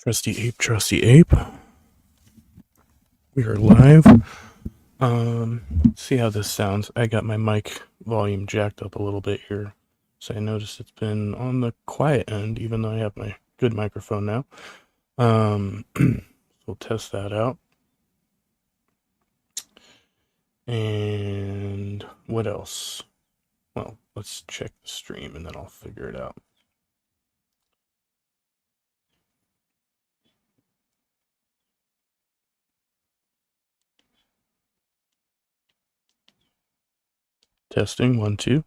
Trusty Ape. We are live. Let's see how this sounds. I got my mic volume jacked up a little bit here. So I noticed it's been on the quiet end, even though I have my good microphone now. We'll test that out. And what else? Well, let's check the stream and then I'll figure it out. Testing, 1, 2.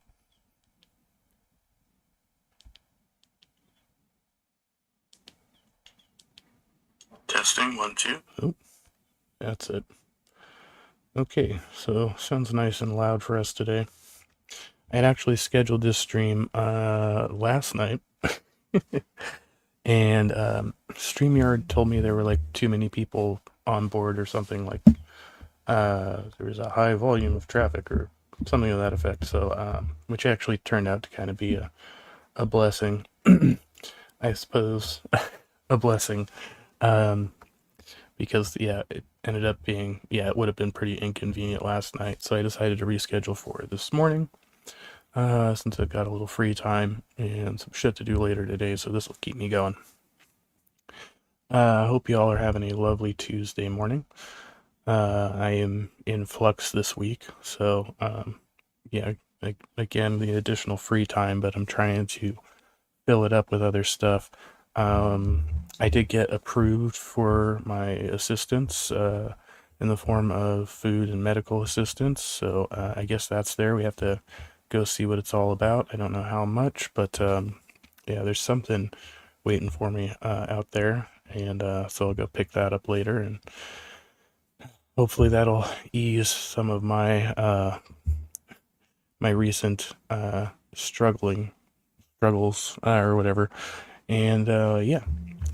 Testing, 1, 2. Oh, that's it. Okay, so sounds nice and loud for us today. I had actually scheduled this stream last night, and StreamYard told me there were like too many people on board or something, like there was a high volume of traffic or something to that effect. So, which actually turned out to kind of be a blessing, I suppose, a blessing, because yeah, it ended up being, it would have been pretty inconvenient last night. So I decided to reschedule for this morning. Since I've got a little free time and some shit to do later today, so this will keep me going. I hope you all are having a lovely Tuesday morning. I am in flux this week, so again, the additional free time, but I'm trying to fill it up with other stuff. I did get approved for my assistance in the form of food and medical assistance, so I guess that's there. We have to go see what it's all about. I don't know how much, but yeah, there's something waiting for me out there, and so I'll go pick that up later, and hopefully that'll ease some of my my recent struggles or whatever. And yeah,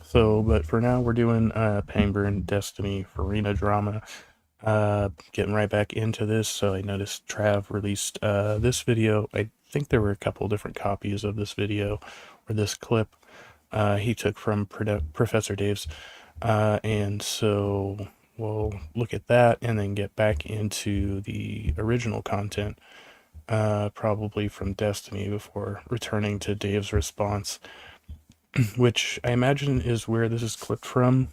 so but for now we're doing Pangburn, Destiny, Farina drama. Getting right back into this. So I noticed Trav released this video. I think there were a couple different copies of this video or this clip he took from Professor Dave's, and so we'll look at that and then get back into the original content, probably from Destiny, before returning to Dave's response, which I imagine is where this is clipped from.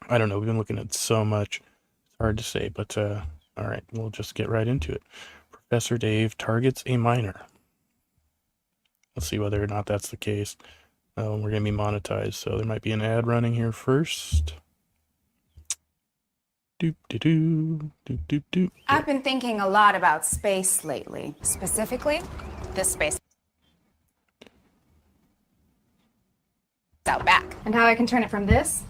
I don't know, we've been looking at so much, it's hard to say, but all right, we'll just get right into it. Professor Dave targets a minor. Let's see whether or not that's the case. We're going to be monetized, so there might be an ad running here first. I've been thinking a lot about space lately, specifically this space out back, and how I can turn it from this.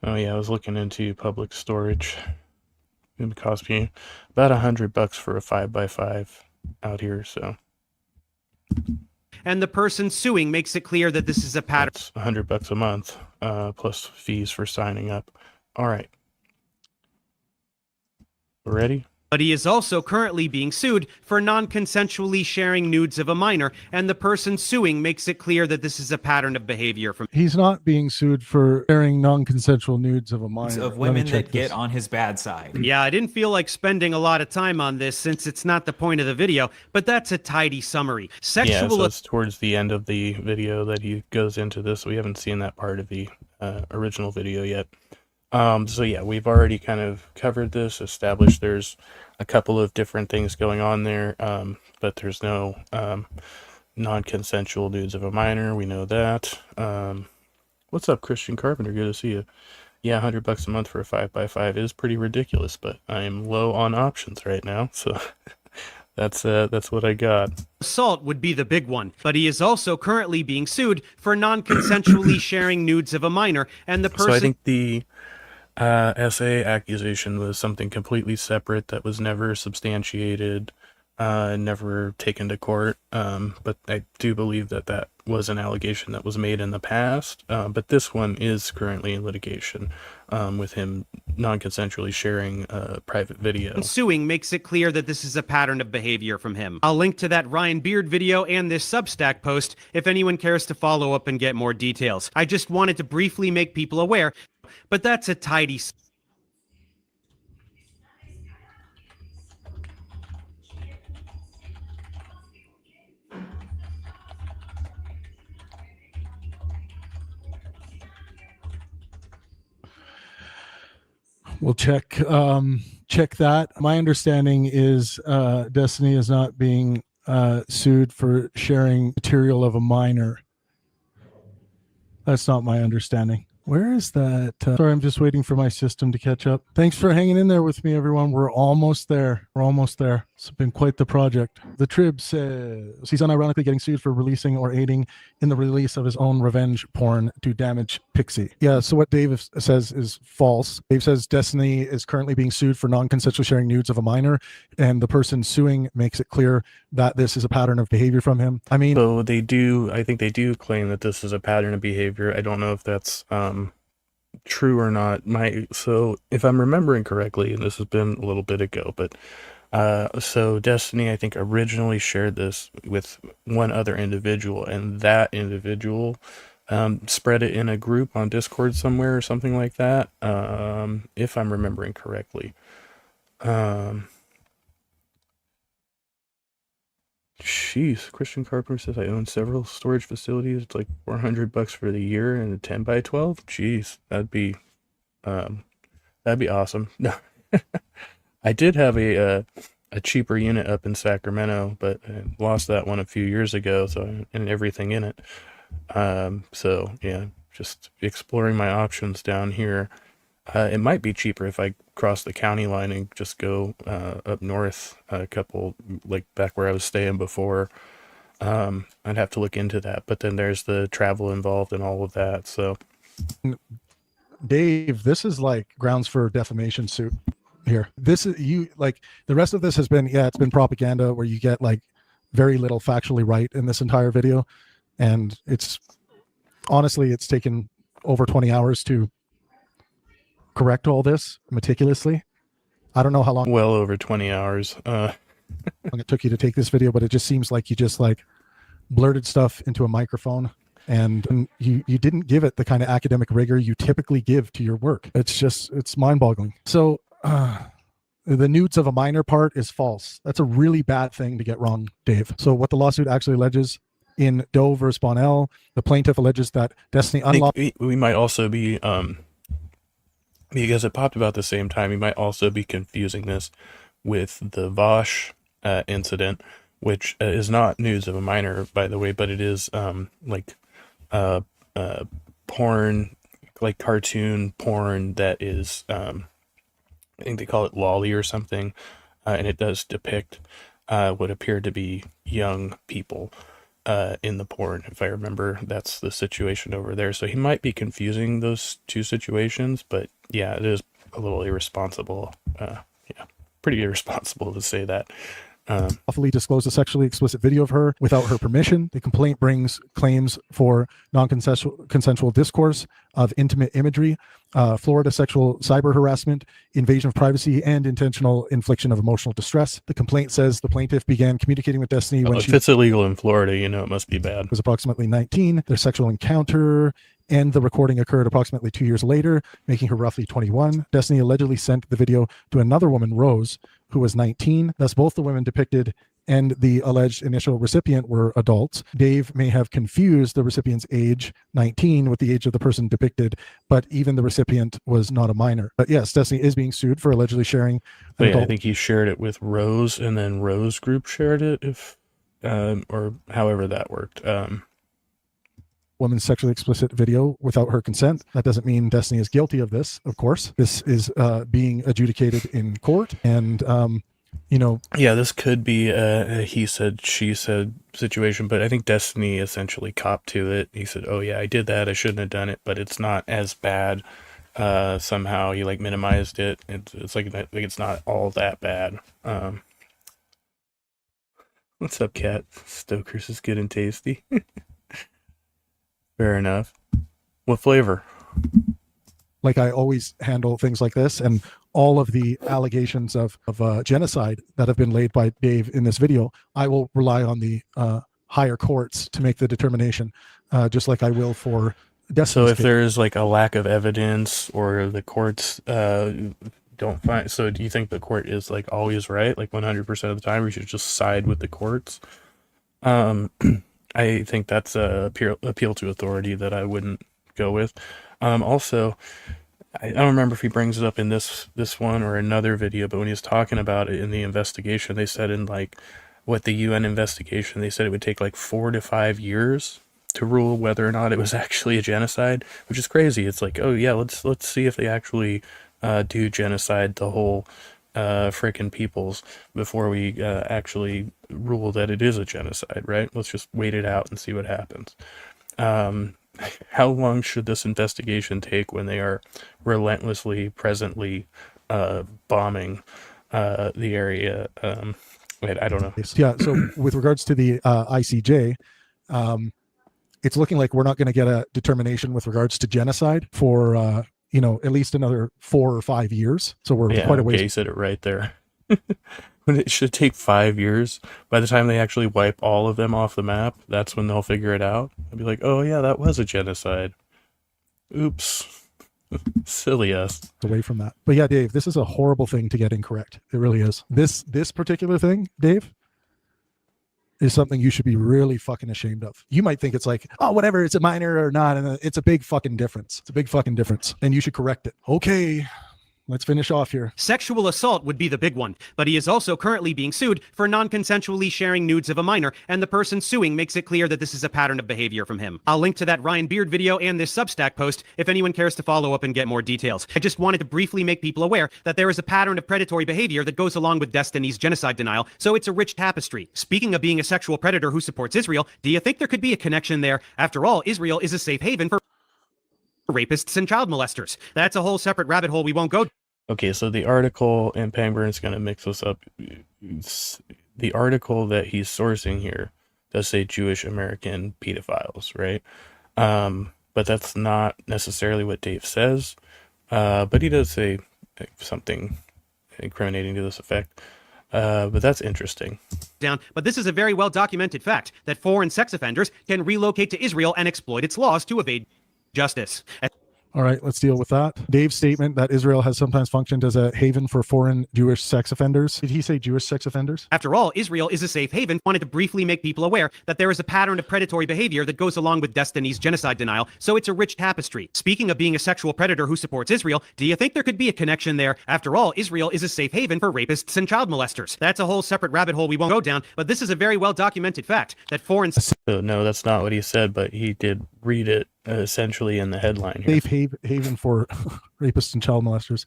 Oh yeah, I was looking into public storage. It would cost me about $100 for a 5x5 out here, so. And the person suing makes it clear that this is a pattern. That's $100 a month, plus fees for signing up. All right. Ready? But he is also currently being sued for non-consensually sharing nudes of a minor, and the person suing makes it clear that this is a pattern of behavior from. He's not being sued for sharing non-consensual nudes of a minor. Of women that get on his bad side. Yeah, I didn't feel like spending a lot of time on this since it's not the point of the video, but that's a tidy summary. Yeah, so it's towards the end of the video that he goes into this. We haven't seen that part of the original video yet. So yeah, we've already kind of covered this, established there's a couple of different things going on there, but there's no non-consensual nudes of a minor. We know that. What's up, Christian Carpenter? Good to see you. Yeah, $100 a month for a 5x5 is pretty ridiculous, but I am low on options right now, so that's what I got. Assault would be the big one, but he is also currently being sued for non-consensually sharing nudes of a minor, and the person. So I think the SA accusation was something completely separate that was never substantiated, never taken to court, but I do believe that was an allegation that was made in the past, but this one is currently in litigation with him non-consensually sharing a private video. Suing makes it clear that this is a pattern of behavior from him. I'll link to that Ryan Beard video and this Substack post if anyone cares to follow up and get more details. I just wanted to briefly make people aware, but that's a tidy... We'll check that. My understanding is Destiny is not being sued for sharing material of a minor. That's not my understanding. Where is that? Sorry, I'm just waiting for my system to catch up. Thanks for hanging in there with me, everyone. We're almost there. We're almost there. It's been quite the project. The Trib says he's unironically getting sued for releasing or aiding in the release of his own revenge porn to damage Pixie. Yeah, so what Dave says is false. Dave says Destiny is currently being sued for non-consensual sharing nudes of a minor, and the person suing makes it clear that this is a pattern of behavior from him. I mean, So I think they do claim that this is a pattern of behavior. I don't know if that's true or not. So if I'm remembering correctly, and this has been a little bit ago, but so Destiny, I think, originally shared this with one other individual, and that individual spread it in a group on Discord somewhere or something like that, if I'm remembering correctly. Jeez, Christian Carpenter says I own several storage facilities. It's like $400 for the year and a 10x12. Jeez, that'd be awesome. No, I did have a cheaper unit up in Sacramento, but I lost that one a few years ago. So and everything in it. So yeah, just exploring my options down here. It might be cheaper if I cross the county line and just go up north a couple, like back where I was staying before. I'd have to look into that, but then there's the travel involved and all of that. So, Dave, this is like grounds for defamation suit here. This is like the rest of this has been, it's been propaganda where you get like very little factually right in this entire video. And it's honestly, it's taken over 20 hours to correct all this meticulously. I don't know how long well over 20 hours. it took you to take this video, but it just seems like you just like blurted stuff into a microphone and you didn't give it the kind of academic rigor you typically give to your work. It's mind-boggling. So the nudes of a minor part is false. That's a really bad thing to get wrong, Dave. So what the lawsuit actually alleges in Doe versus Bonnell, the plaintiff alleges that Destiny unlawful. We might also be because it popped about the same time, you might also be confusing this with the Vosh incident, which is not nudes of a minor, by the way, but it is like porn, like cartoon porn that is, I think they call it lolly or something, and it does depict what appear to be young people in the porn. If I remember, that's the situation over there. So he might be confusing those two situations, but yeah, it is a little irresponsible. Pretty irresponsible to say that. Lawfully disclosed a sexually explicit video of her without her permission. The complaint brings claims for non-consensual discourse of intimate imagery, Florida sexual cyber harassment, invasion of privacy, and intentional infliction of emotional distress. The complaint says the plaintiff began communicating with Destiny when if it's illegal in Florida, it must be bad. Was approximately 19. Their sexual encounter and the recording occurred approximately 2 years later, making her roughly 21. Destiny allegedly sent the video to another woman, Rose, who was 19. Thus, both the women depicted and the alleged initial recipient were adults. Dave may have confused the recipient's age, 19, with the age of the person depicted, but even the recipient was not a minor. But yes, Destiny is being sued for allegedly sharing an adult. I think he shared it with Rose, and then Rose Group shared it, or however that worked. Woman's sexually explicit video without her consent. That doesn't mean Destiny is guilty of this, of course. This is being adjudicated in court, and yeah, this could be a he said, she said situation, but I think Destiny essentially copped to it. He said, oh yeah, I did that, I shouldn't have done it, but it's not as bad. Somehow he like minimized it. It's like it's not all that bad. What's up, Cat? Stoker's is good and tasty. Fair enough. What flavor? Like I always handle things like this, and all of the allegations of genocide that have been laid by Dave in this video, I will rely on the higher courts to make the determination, just like I will for Destiny's So if case. there's like a lack of evidence or the courts don't find, so do you think the court is like always right, like 100% of the time, or you should just side with the courts? I think that's a appeal to authority that I wouldn't go with. Also, I don't remember if he brings it up in this one or another video, but when he was talking about it in the investigation, they said in like what the UN investigation, they said it would take like 4 to 5 years to rule whether or not it was actually a genocide, which is crazy. It's like, oh yeah, let's see if they actually do genocide the whole frickin' peoples before we actually rule that it is a genocide, right? Let's just wait it out and see what happens. How long should this investigation take when they are relentlessly, presently bombing the area? I don't know. Yeah, so with regards to the ICJ, it's looking like we're not going to get a determination with regards to genocide for at least another 4 or 5 years. So we're quite a ways. Okay, you said it right there. When it should take 5 years, by the time they actually wipe all of them off the map, that's when they'll figure it out. They'll be like, oh yeah, that was a genocide. Oops. Silly us. Away from that. But yeah, Dave, this is a horrible thing to get incorrect. It really is. This particular thing, Dave, is something you should be really fucking ashamed of. You might think it's like, oh, whatever, it's a minor or not, and it's a big fucking difference. It's a big fucking difference, and you should correct it. Okay, let's finish off here. Sexual assault would be the big one, but he is also currently being sued for non-consensually sharing nudes of a minor, and the person suing makes it clear that this is a pattern of behavior from him. I'll link to that Ryan Beard video and this Substack post if anyone cares to follow up and get more details. I just wanted to briefly make people aware that there is a pattern of predatory behavior that goes along with Destiny's genocide denial, so it's a rich tapestry. Speaking of being a sexual predator who supports Israel, do you think there could be a connection there? After all, Israel is a safe haven for rapists and child molesters. That's a whole separate rabbit hole we won't go. Okay, so the article, and Pangburn's going to mix this up. The article that he's sourcing here does say Jewish American pedophiles, right? But that's not necessarily what Dave says. But he does say something incriminating to this effect. But that's interesting. But this is a very well documented fact that foreign sex offenders can relocate to Israel and exploit its laws to evade justice. All right, let's deal with that. Dave's statement that Israel has sometimes functioned as a haven for foreign Jewish sex offenders. Did he say Jewish sex offenders? After all, Israel is a safe haven. Wanted to briefly make people aware that there is a pattern of predatory behavior that goes along with Destiny's genocide denial, so it's a rich tapestry. Speaking of being a sexual predator who supports Israel, do you think there could be a connection there? After all, Israel is a safe haven for rapists and child molesters. That's a whole separate rabbit hole we won't go down, but this is a very well documented fact that foreign... So, no, that's not what he said, but he did read it essentially in the headline here. Safe haven for rapists and child molesters.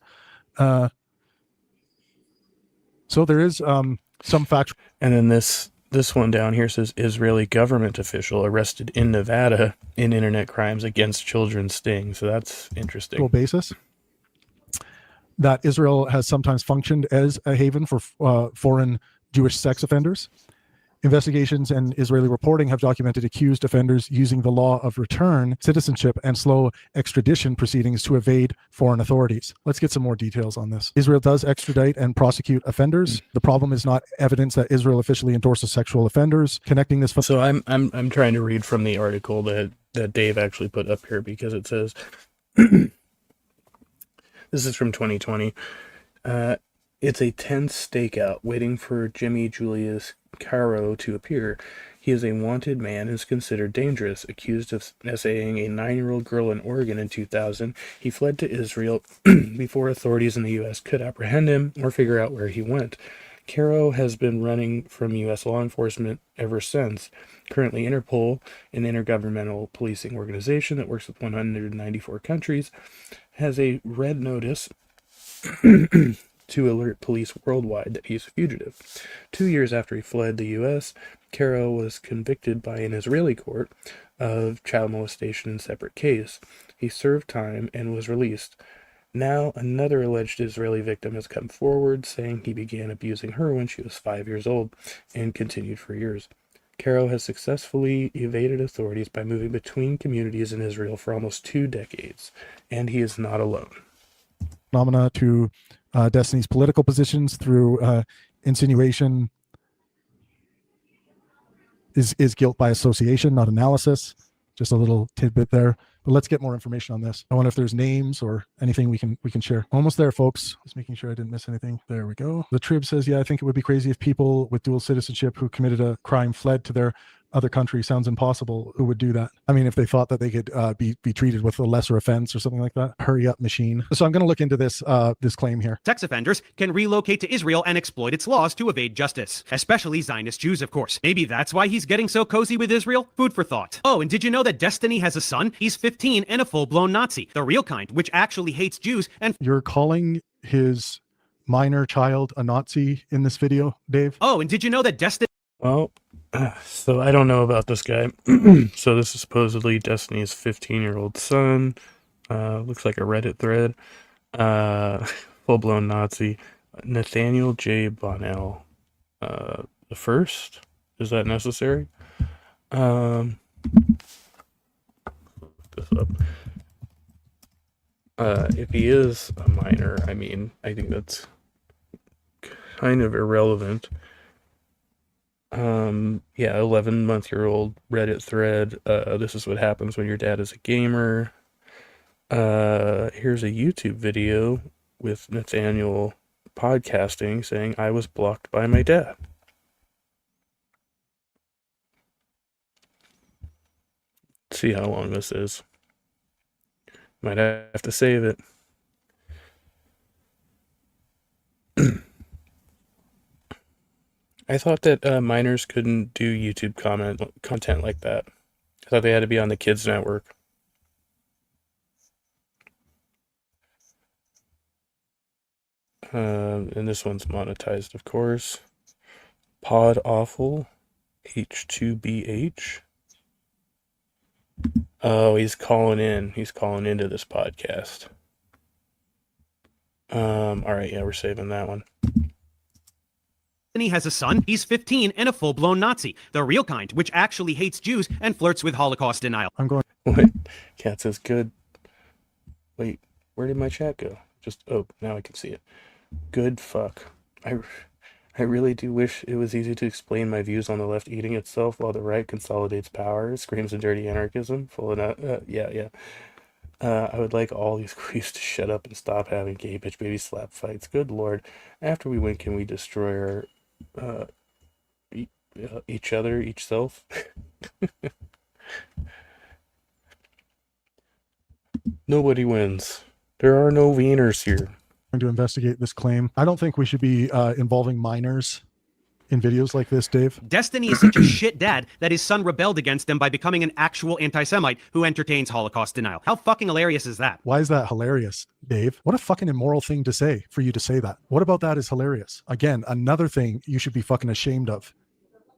So there is some factual. And then this one down here says Israeli government official arrested in Nevada in internet crimes against children sting. So that's interesting. Basis that Israel has sometimes functioned as a haven for foreign Jewish sex offenders. Investigations and Israeli reporting have documented accused offenders using the law of return, citizenship, and slow extradition proceedings to evade foreign authorities. Let's get some more details on this. Israel does extradite and prosecute offenders. The problem is not evidence that Israel officially endorses sexual offenders. Connecting this. So I'm trying to read from the article that Dave actually put up here, because it says this is from 2020. It's a tense stakeout waiting for Jimmy Julius Caro to appear. He is a wanted man who's considered dangerous, accused of essaying a 9-year-old girl in Oregon in 2000. He fled to Israel before authorities in the U.S. could apprehend him or figure out where he went. Caro has been running from U.S. law enforcement ever since. Currently, Interpol, an intergovernmental policing organization that works with 194 countries, has a red notice to alert police worldwide that he's a fugitive. 2 years after he fled the U.S., Caro was convicted by an Israeli court of child molestation in a separate case. He served time and was released. Now, another alleged Israeli victim has come forward, saying he began abusing her when she was 5 years old and continued for years. Caro has successfully evaded authorities by moving between communities in Israel for almost 2 decades, and he is not alone. Phenomena to Destiny's political positions through insinuation is guilt by association, not analysis. Just a little tidbit there. But let's get more information on this. I wonder if there's names or anything we can share. Almost there, folks. Just making sure I didn't miss anything. There we go. The Trib says, yeah, I think it would be crazy if people with dual citizenship who committed a crime fled to their other country. Sounds impossible. Who would do that? I mean, if they thought that they could be treated with a lesser offense or something like that. Hurry up, machine. So I'm going to look into this this claim here. Sex offenders can relocate to Israel and exploit its laws to evade justice. Especially Zionist Jews, of course. Maybe that's why he's getting so cozy with Israel? Food for thought. Oh, and did you know that Destiny has a son? He's 15 and a full-blown Nazi. The real kind, which actually hates Jews and... You're calling his minor child a Nazi in this video, Dave? Oh, and did you know that Destiny... Well, so I don't know about this guy. So this is supposedly Destiny's 15-year-old son. Looks like a Reddit thread. Full-blown Nazi. Nathaniel J. Bonnell. The first? Is that necessary? Look this up. If he is a minor, I mean, I think that's kind of irrelevant. Yeah, 11-month-old Reddit thread. This is what happens when your dad is a gamer. Here's a YouTube video with Nathaniel podcasting saying, I was blocked by my dad. Let's see how long this is. Might have to save it. I thought that minors couldn't do YouTube content like that. I thought they had to be on the Kids Network. And this one's monetized, of course. Pod Awful H2BH. Oh, he's calling in. He's calling into this podcast. All right, yeah, we're saving that one. He has a son, he's 15 and a full-blown Nazi. The real kind, which actually hates Jews and flirts with Holocaust denial. I'm going. What? Cat says good. Wait, where did my chat go? Oh, now I can see it. Good fuck. I really do wish it was easy to explain my views on the left eating itself while the right consolidates power, screams in dirty anarchism, full of yeah. I would like all these queefs to shut up and stop having gay bitch baby slap fights. Good lord. After we win, can we destroy our each other, each self? Nobody wins. There are no wieners here. To investigate this claim. I don't think we should be involving minors in videos like this, Dave. Destiny is such a shit dad that his son rebelled against him by becoming an actual anti-Semite who entertains Holocaust denial. How fucking hilarious is that? Why is that hilarious, Dave? What a fucking immoral thing to say for you to say that. What about that is hilarious? Again, another thing you should be fucking ashamed of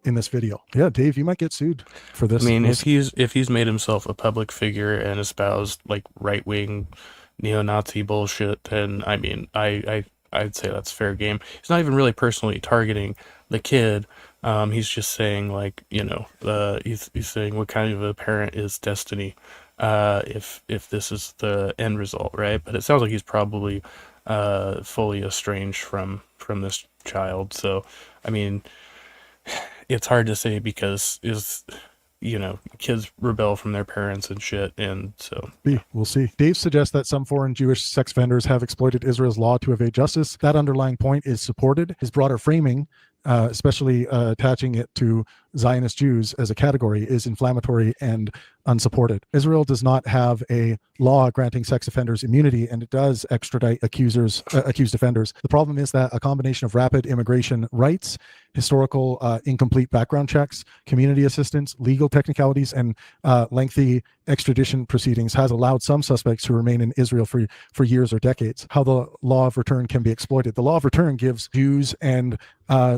in this video. Yeah, Dave, you might get sued for this. I mean, if he's made himself a public figure and espoused like right-wing neo-Nazi bullshit, then I mean, I'd say that's fair game. He's not even really personally targeting the kid. He's just saying, like, you know, he's saying what kind of a parent is Destiny, if this is the end result, right? But it sounds like he's probably fully estranged from this child. So, I mean, it's hard to say because you know, kids rebel from their parents and shit, and so we'll see. Dave suggests that some foreign Jewish sex offenders have exploited Israel's law to evade justice. That underlying point is supported. His broader framing, especially attaching it to Zionist Jews as a category, is inflammatory and unsupported. Israel does not have a law granting sex offenders immunity, and it does extradite accused offenders. The problem is that a combination of rapid immigration rights, historical incomplete background checks, community assistance, legal technicalities, and lengthy extradition proceedings has allowed some suspects to remain in Israel for years or decades. How the law of return can be exploited. The law of return gives Jews and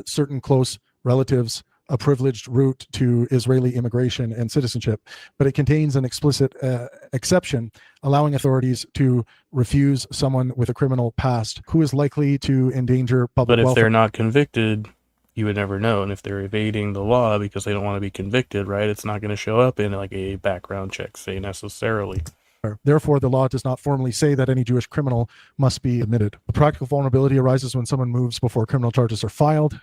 certain close relatives a privileged route to Israeli immigration and citizenship, but it contains an explicit exception allowing authorities to refuse someone with a criminal past who is likely to endanger public welfare. But if they're not convicted, you would never know. And if they're evading the law because they don't want to be convicted, right, it's not going to show up in like a background check, say, necessarily. Therefore, the law does not formally say that any Jewish criminal must be admitted. The practical vulnerability arises when someone moves before criminal charges are filed.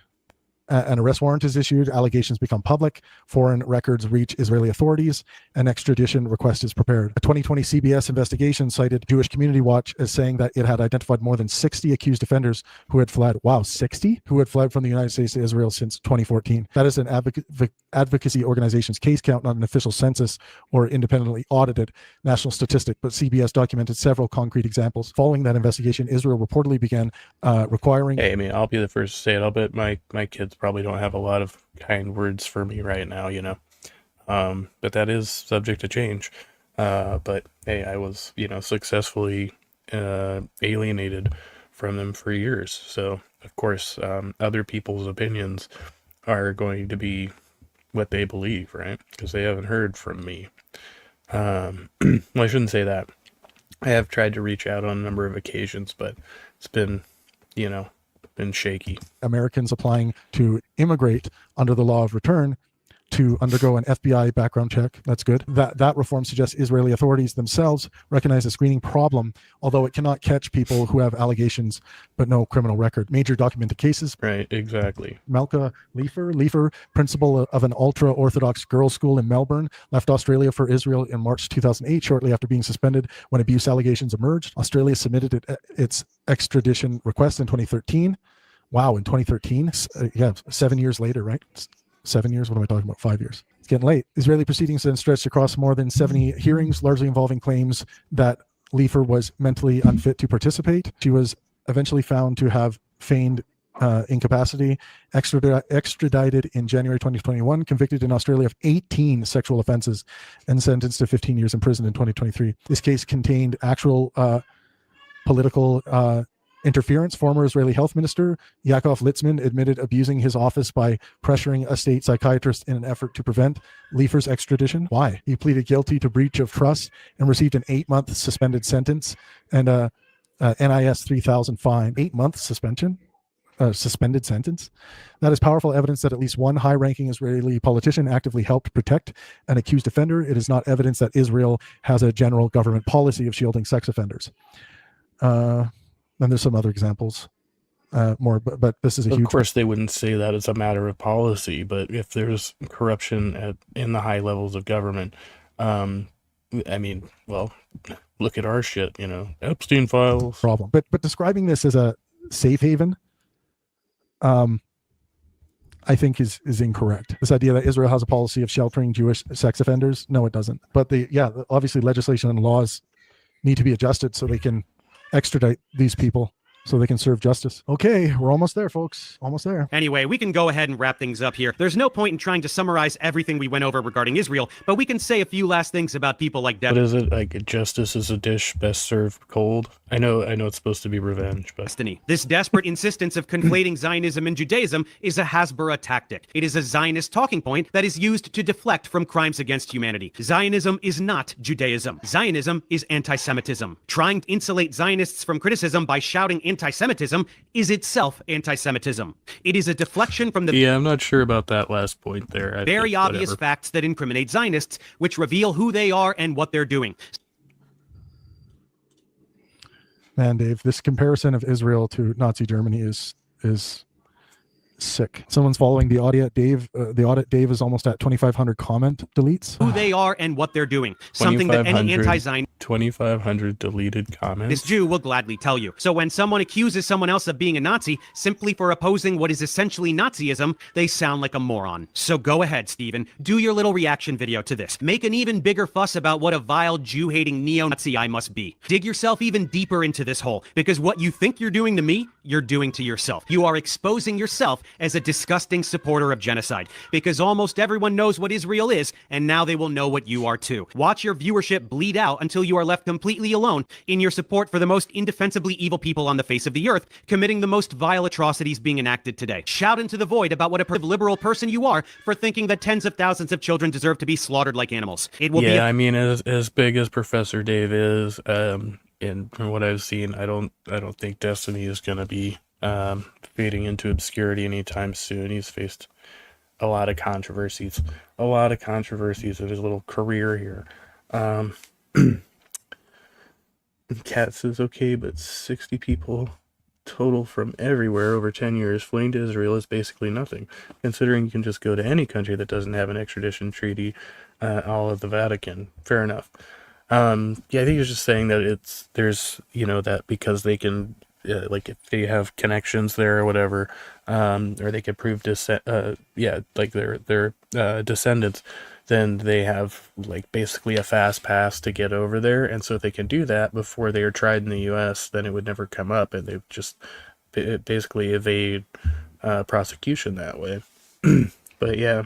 An arrest warrant is issued, allegations become public, foreign records reach Israeli authorities, an extradition request is prepared. A 2020 CBS investigation cited Jewish Community Watch as saying that it had identified more than 60 accused offenders who had fled. Wow, 60? Who had fled from the United States to Israel since 2014. That is an advocacy organization's case count, not an official census or independently audited national statistic, but CBS documented several concrete examples. Following that investigation, Israel reportedly began requiring... Hey, I mean, I'll be the first to say it. I'll bet my kids probably don't have a lot of kind words for me right now, you know. But that is subject to change. But hey, I was, you know, successfully alienated from them for years. So of course, other people's opinions are going to be what they believe, right? Because they haven't heard from me. Well, I shouldn't say that. I have tried to reach out on a number of occasions, but it's been, you know, been shaky. Americans applying to immigrate under the law of return to undergo an FBI background check. That's good. That reform suggests Israeli authorities themselves recognize a screening problem, although it cannot catch people who have allegations but no criminal record. Major documented cases. Right, exactly. Malka Leifer, principal of an ultra-Orthodox girls' school in Melbourne, left Australia for Israel in March 2008, shortly after being suspended when abuse allegations emerged. Australia submitted its extradition request in 2013. Wow, in 2013? Yeah, 7 years later, right? 7 years? What am I talking about? 5 years. It's getting late. Israeli proceedings then stretched across more than 70 hearings, largely involving claims that Leifer was mentally unfit to participate. She was eventually found to have feigned incapacity, extradited in January 2021, convicted in Australia of 18 sexual offenses, and sentenced to 15 years in prison in 2023. This case contained actual political interference. Former Israeli Health Minister Yaakov Litzman admitted abusing his office by pressuring a state psychiatrist in an effort to prevent Leifer's extradition. Why? He pleaded guilty to breach of trust and received an 8-month suspended sentence and a NIS 3,000 fine. 8-month suspension? Suspended sentence? That is powerful evidence that at least one high-ranking Israeli politician actively helped protect an accused offender. It is not evidence that Israel has a general government policy of shielding sex offenders. And there's some other examples more, but this is a huge... Of course, they wouldn't say that it's a matter of policy, but if there's corruption in the high levels of government, I mean, well, look at our shit, you know, Epstein files. Problem. But describing this as a safe haven, I think is incorrect. This idea that Israel has a policy of sheltering Jewish sex offenders, no, it doesn't. But obviously legislation and laws need to be adjusted so they can extradite these people so they can serve justice. Okay, we're almost there, folks. Almost there. Anyway, we can go ahead and wrap things up here. There's no point in trying to summarize everything we went over regarding Israel, but we can say a few last things about people like What is it? Like, justice is a dish best served cold? I know it's supposed to be revenge, but... Destiny. This desperate insistence of conflating Zionism and Judaism is a Hasbara tactic. It is a Zionist talking point that is used to deflect from crimes against humanity. Zionism is not Judaism. Zionism is anti-Semitism. Trying to insulate Zionists from criticism by shouting anti-Semitism is itself anti-Semitism. It is a deflection from the... Yeah, I'm not sure about that last point there. Very obvious facts that incriminate Zionists, which reveal who they are and what they're doing. Man, Dave, this comparison of Israel to Nazi Germany is sick. Someone's following the audit. Dave, Dave is almost at 2,500 comment deletes. Who they are and what they're doing. Something that any anti-Zionist 2,500 deleted comments. This Jew will gladly tell you. So when someone accuses someone else of being a Nazi simply for opposing what is essentially Nazism, they sound like a moron. So go ahead, Stephen. Do your little reaction video to this. Make an even bigger fuss about what a vile Jew-hating neo-Nazi I must be. Dig yourself even deeper into this hole, because what you think you're doing to me, you're doing to yourself. You are exposing yourself as a disgusting supporter of genocide, because almost everyone knows what Israel is, and now they will know what you are too. Watch your viewership bleed out until you are left completely alone in your support for the most indefensibly evil people on the face of the earth, committing the most vile atrocities being enacted today. Shout into the void about what a liberal person you are for thinking that tens of thousands of children deserve to be slaughtered like animals. It will be I mean, as big as Professor Dave is, and from what I've seen, I don't think Destiny is going to be fading into obscurity anytime soon. He's faced a lot of controversies in his little career here. Cat says, okay, but 60 people total from everywhere over 10 years fleeing to Israel is basically nothing, considering you can just go to any country that doesn't have an extradition treaty, all of the Vatican. Fair enough. Yeah, I think he's just saying that there's, that because they can, like if they have connections there or whatever, or they could prove like their descendants, then they have like basically a fast pass to get over there. And so if they can do that before they are tried in the U.S., then it would never come up, and they just basically evade prosecution that way. But yeah,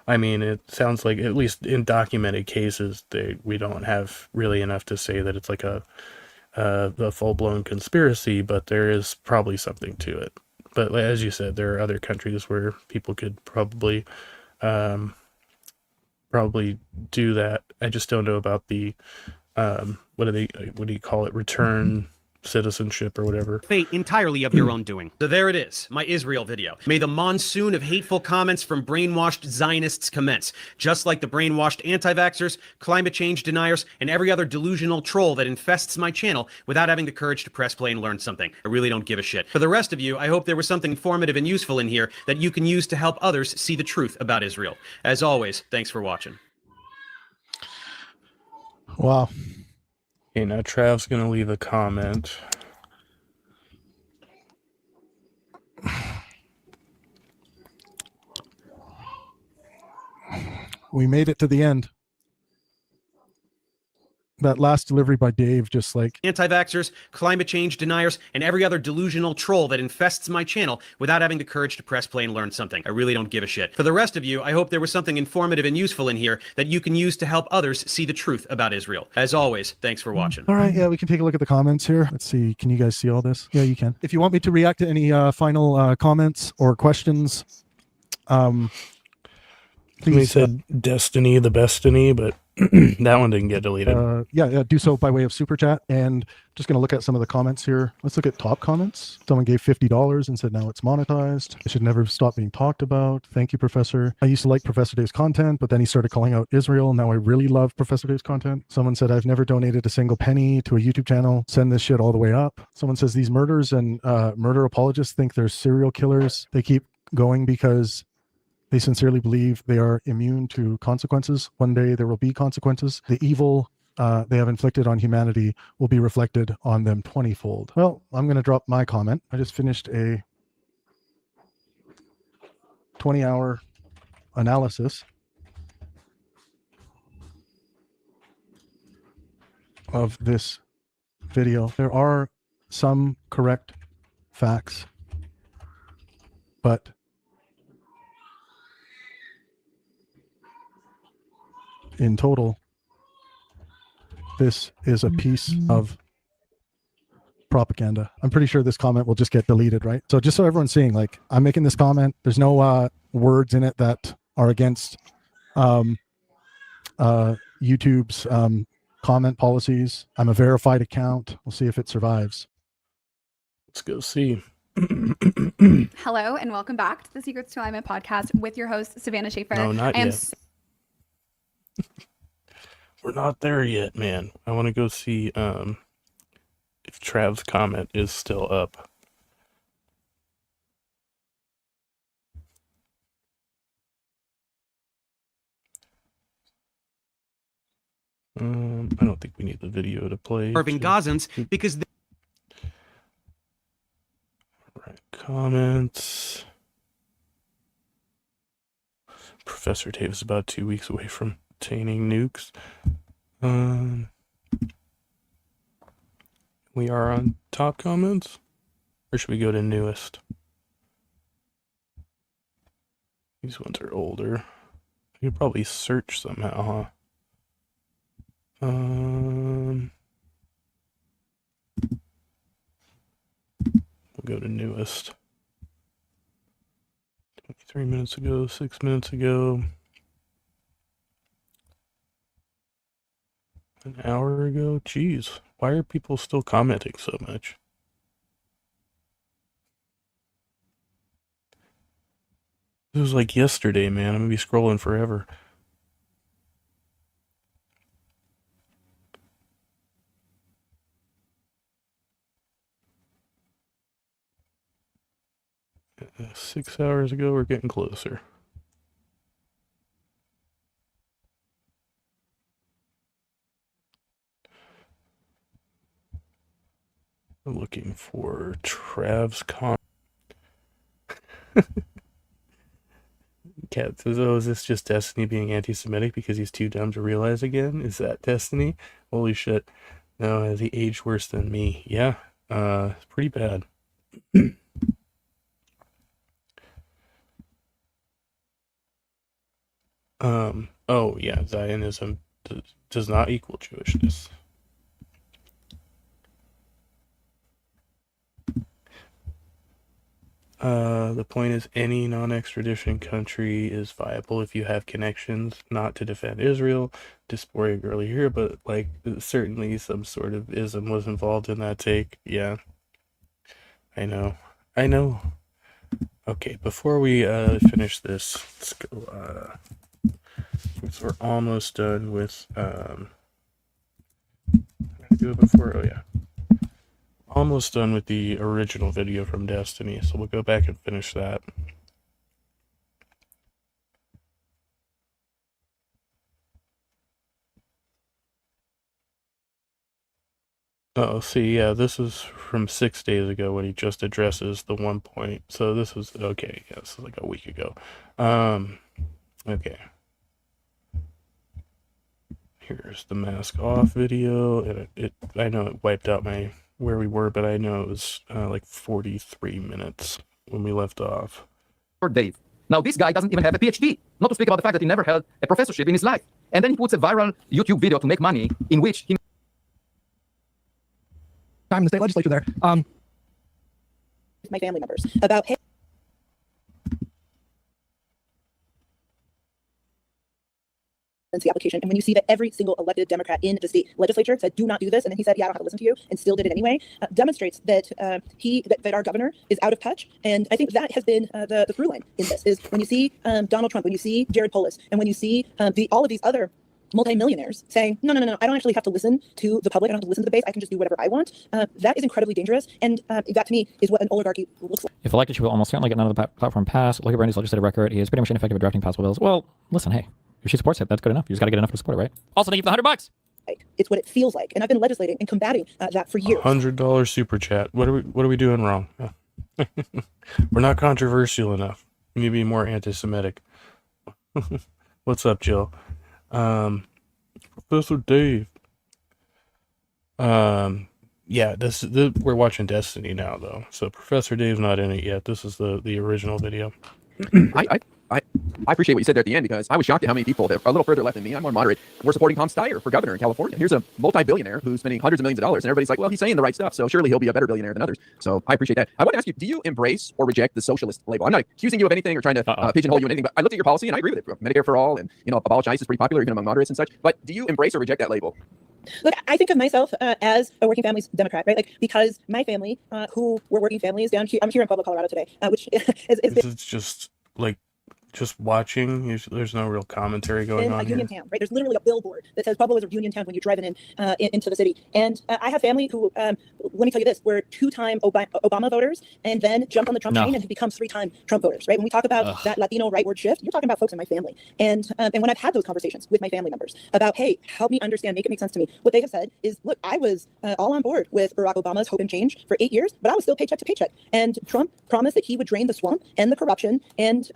I mean, it sounds like, at least in documented cases, we don't have really enough to say that it's like a full-blown conspiracy, but there is probably something to it. But as you said, there are other countries where people could probably do that. I just don't know about the what do you call it, return citizenship or whatever. Fate entirely of your own doing. So there it is, my Israel video. May the monsoon of hateful comments from brainwashed Zionists commence, just like the brainwashed anti-vaxxers, climate change deniers, and every other delusional troll that infests my channel without having the courage to press play and learn something. I really don't give a shit. For the rest of you, I hope there was something informative and useful in here that you can use to help others see the truth about Israel. As always, thanks for watching. Wow. Okay, now Trav's gonna leave a comment. We made it to the end. That last delivery by Dave, just like Anti-vaxxers, climate change deniers, and every other delusional troll that infests my channel without having the courage to press play and learn something. I really don't give a shit. For the rest of you, I hope there was something informative and useful in here that you can use to help others see the truth about Israel. As always, thanks for watching. All right, yeah, we can take a look at the comments here. Let's see, can you guys see all this? Yeah, you can. If you want me to react to any final comments or questions, Somebody please said Destiny, the Bestiny, but that one didn't get deleted. yeah, do so by way of super chat. And just going to look at some of the comments here. Let's look at top comments. Someone gave $50 and said now it's monetized. It should never stop being talked about. Thank you, Professor. I used to like Professor Dave's content, but then he started calling out Israel. Now I really love Professor Dave's content. Someone said I've never donated a single penny to a YouTube channel. Send this shit all the way up. Someone says these murders and murder apologists think they're serial killers. They keep going because they sincerely believe they are immune to consequences. One day there will be consequences. The evil they have inflicted on humanity will be reflected on them 20-fold. Well, I'm going to drop my comment. I just finished a 20-hour analysis of this video. There are some correct facts, but in total, this is a piece of propaganda. I'm pretty sure this comment will just get deleted, right? So just so everyone's seeing, like, I'm making this comment. There's no words in it that are against YouTube's comment policies. I'm a verified account. We'll see if it survives. Let's go see. Hello and welcome back to the Secrets to Alignment podcast with your host, Savannah Schaefer. No, not yet. We're not there yet, man. I want to go see if Trav's comment is still up. I don't think we need the video to play. Starving Gazans because Right, comments. Professor Dave is about 2 weeks away from obtaining nukes. We are on top comments, or should we go to newest? These ones are older. You could probably search somehow, huh? We'll go to newest. 23 minutes ago, 6 minutes ago. An hour ago? Jeez, why are people still commenting so much? It was like yesterday, man. I'm gonna be scrolling forever. Uh, 6 hours ago, we're getting closer. I'm looking for Trav's con. Cat says, "Oh, is this just Destiny being anti-Semitic because he's too dumb to realize again? Is that Destiny? Holy shit! No, has he aged worse than me? Yeah, it's pretty bad." Oh yeah, Zionism does not equal Jewishness. The point is any non-extradition country is viable if you have connections, not to defend Israel. Dysphoria earlier here, but like certainly some sort of ism was involved in that take. Yeah, I know. Okay, before we finish this, let's go. So we're almost done with. Do it before. Oh yeah. Almost done with the original video from Destiny, so we'll go back and finish that. Oh, see, yeah, this is from 6 days ago when he just addresses the 1 point. So this was okay. Yeah, this is like a week ago. Okay. Here's the mask off video, and I know it wiped out where we were, but I know it was like 43 minutes when we left off. For Dave. Now, this guy doesn't even have a PhD, not to speak about the fact that he never held a professorship in his life. And then he puts a viral YouTube video to make money in which he... I'm in the state legislature there. My family members about, hey, the application, and when you see that every single elected Democrat in the state legislature said do not do this, and then he said, yeah, I don't have to listen to you, and still did it anyway, demonstrates that that our governor is out of touch. And I think that has been the through line in this, is when you see Donald Trump, when you see Jared Polis, and when you see all of these other multimillionaires saying, no, I don't actually have to listen to the public, I don't have to listen to the base, I can just do whatever I want. That is incredibly dangerous, and that to me is what an oligarchy looks like. If elected, she will almost certainly get none of the platform passed. Look at Brandy's legislative record. He is pretty much ineffective at drafting possible bills. Well, listen, hey, if she supports it, that's good enough. You just got to get enough to support it, right? Also, thank you for the $100. It's what it feels like, and I've been legislating and combating that for years. $100 super chat. What are we doing wrong? We're not controversial enough. We need to be more anti-Semitic. What's up, Jill? Professor Dave. Yeah, we're watching Destiny now, though. So Professor Dave's not in it yet. This is the original video. I appreciate what you said there at the end, because I was shocked at how many people that are a little further left than me, I'm more moderate, were supporting Tom Steyer for governor in California. Here's a multi-billionaire who's spending hundreds of millions of dollars, and everybody's like, well, he's saying the right stuff, so surely he'll be a better billionaire than others. So I appreciate that. I want to ask you, do you embrace or reject the socialist label? I'm not accusing you of anything or trying to pigeonhole you in anything, but I looked at your policy and I agree with it. Medicare for all and, abolish ICE is pretty popular even among moderates and such. But do you embrace or reject that label? Look, I think of myself as a working families Democrat, right? Like, because my family, who were working families down here, I'm here in Pueblo, Colorado today, which is it's just like, just watching, there's no real commentary going on Union here. Town, right? There's literally a billboard that says Pueblo is a Union Town when you're driving into the city. And I have family who, let me tell you this, were 2-time Obama voters and then jumped on the Trump train and have become 3-time Trump voters, right? When we talk about that Latino rightward shift, you're talking about folks in my family. And when I've had those conversations with my family members about, hey, help me understand, make it make sense to me, what they have said is, look, I was all on board with Barack Obama's hope and change for 8 years, but I was still paycheck to paycheck. And Trump promised that he would drain the swamp and the corruption and,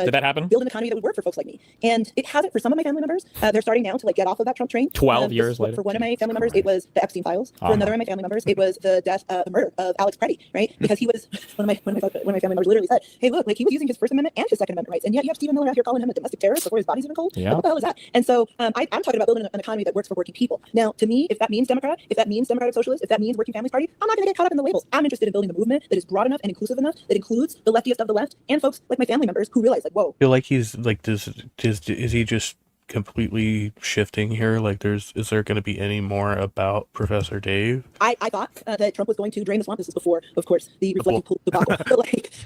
did that happen? Build an economy that would work for folks like me. And it hasn't for some of my family members. They're starting now to get off of that Trump train. 12 years later. For one of my family members, it was the Epstein files. For another of my family members, it was the murder of Alex Preddy, right? Because he was, one of my family members literally said, hey, look, like he was using his First Amendment and his Second Amendment rights. And yet you have Stephen Miller out here calling him a domestic terrorist before his body's even cold. Yeah. Like, what the hell is that? And so I'm talking about building an economy that works for working people. Now, to me, if that means Democrat, if that means Democratic Socialist, if that means Working Families Party, I'm not going to get caught up in the labels. I'm interested in building a movement that is broad enough and inclusive enough, that includes the leftiest of the left and folks like my family members who realize, like, whoa. I feel like he's like, is he just completely shifting here? Like, is there going to be any more about Professor Dave? I thought that Trump was going to drain the swamp. This is before, of course, the reflecting pool debacle.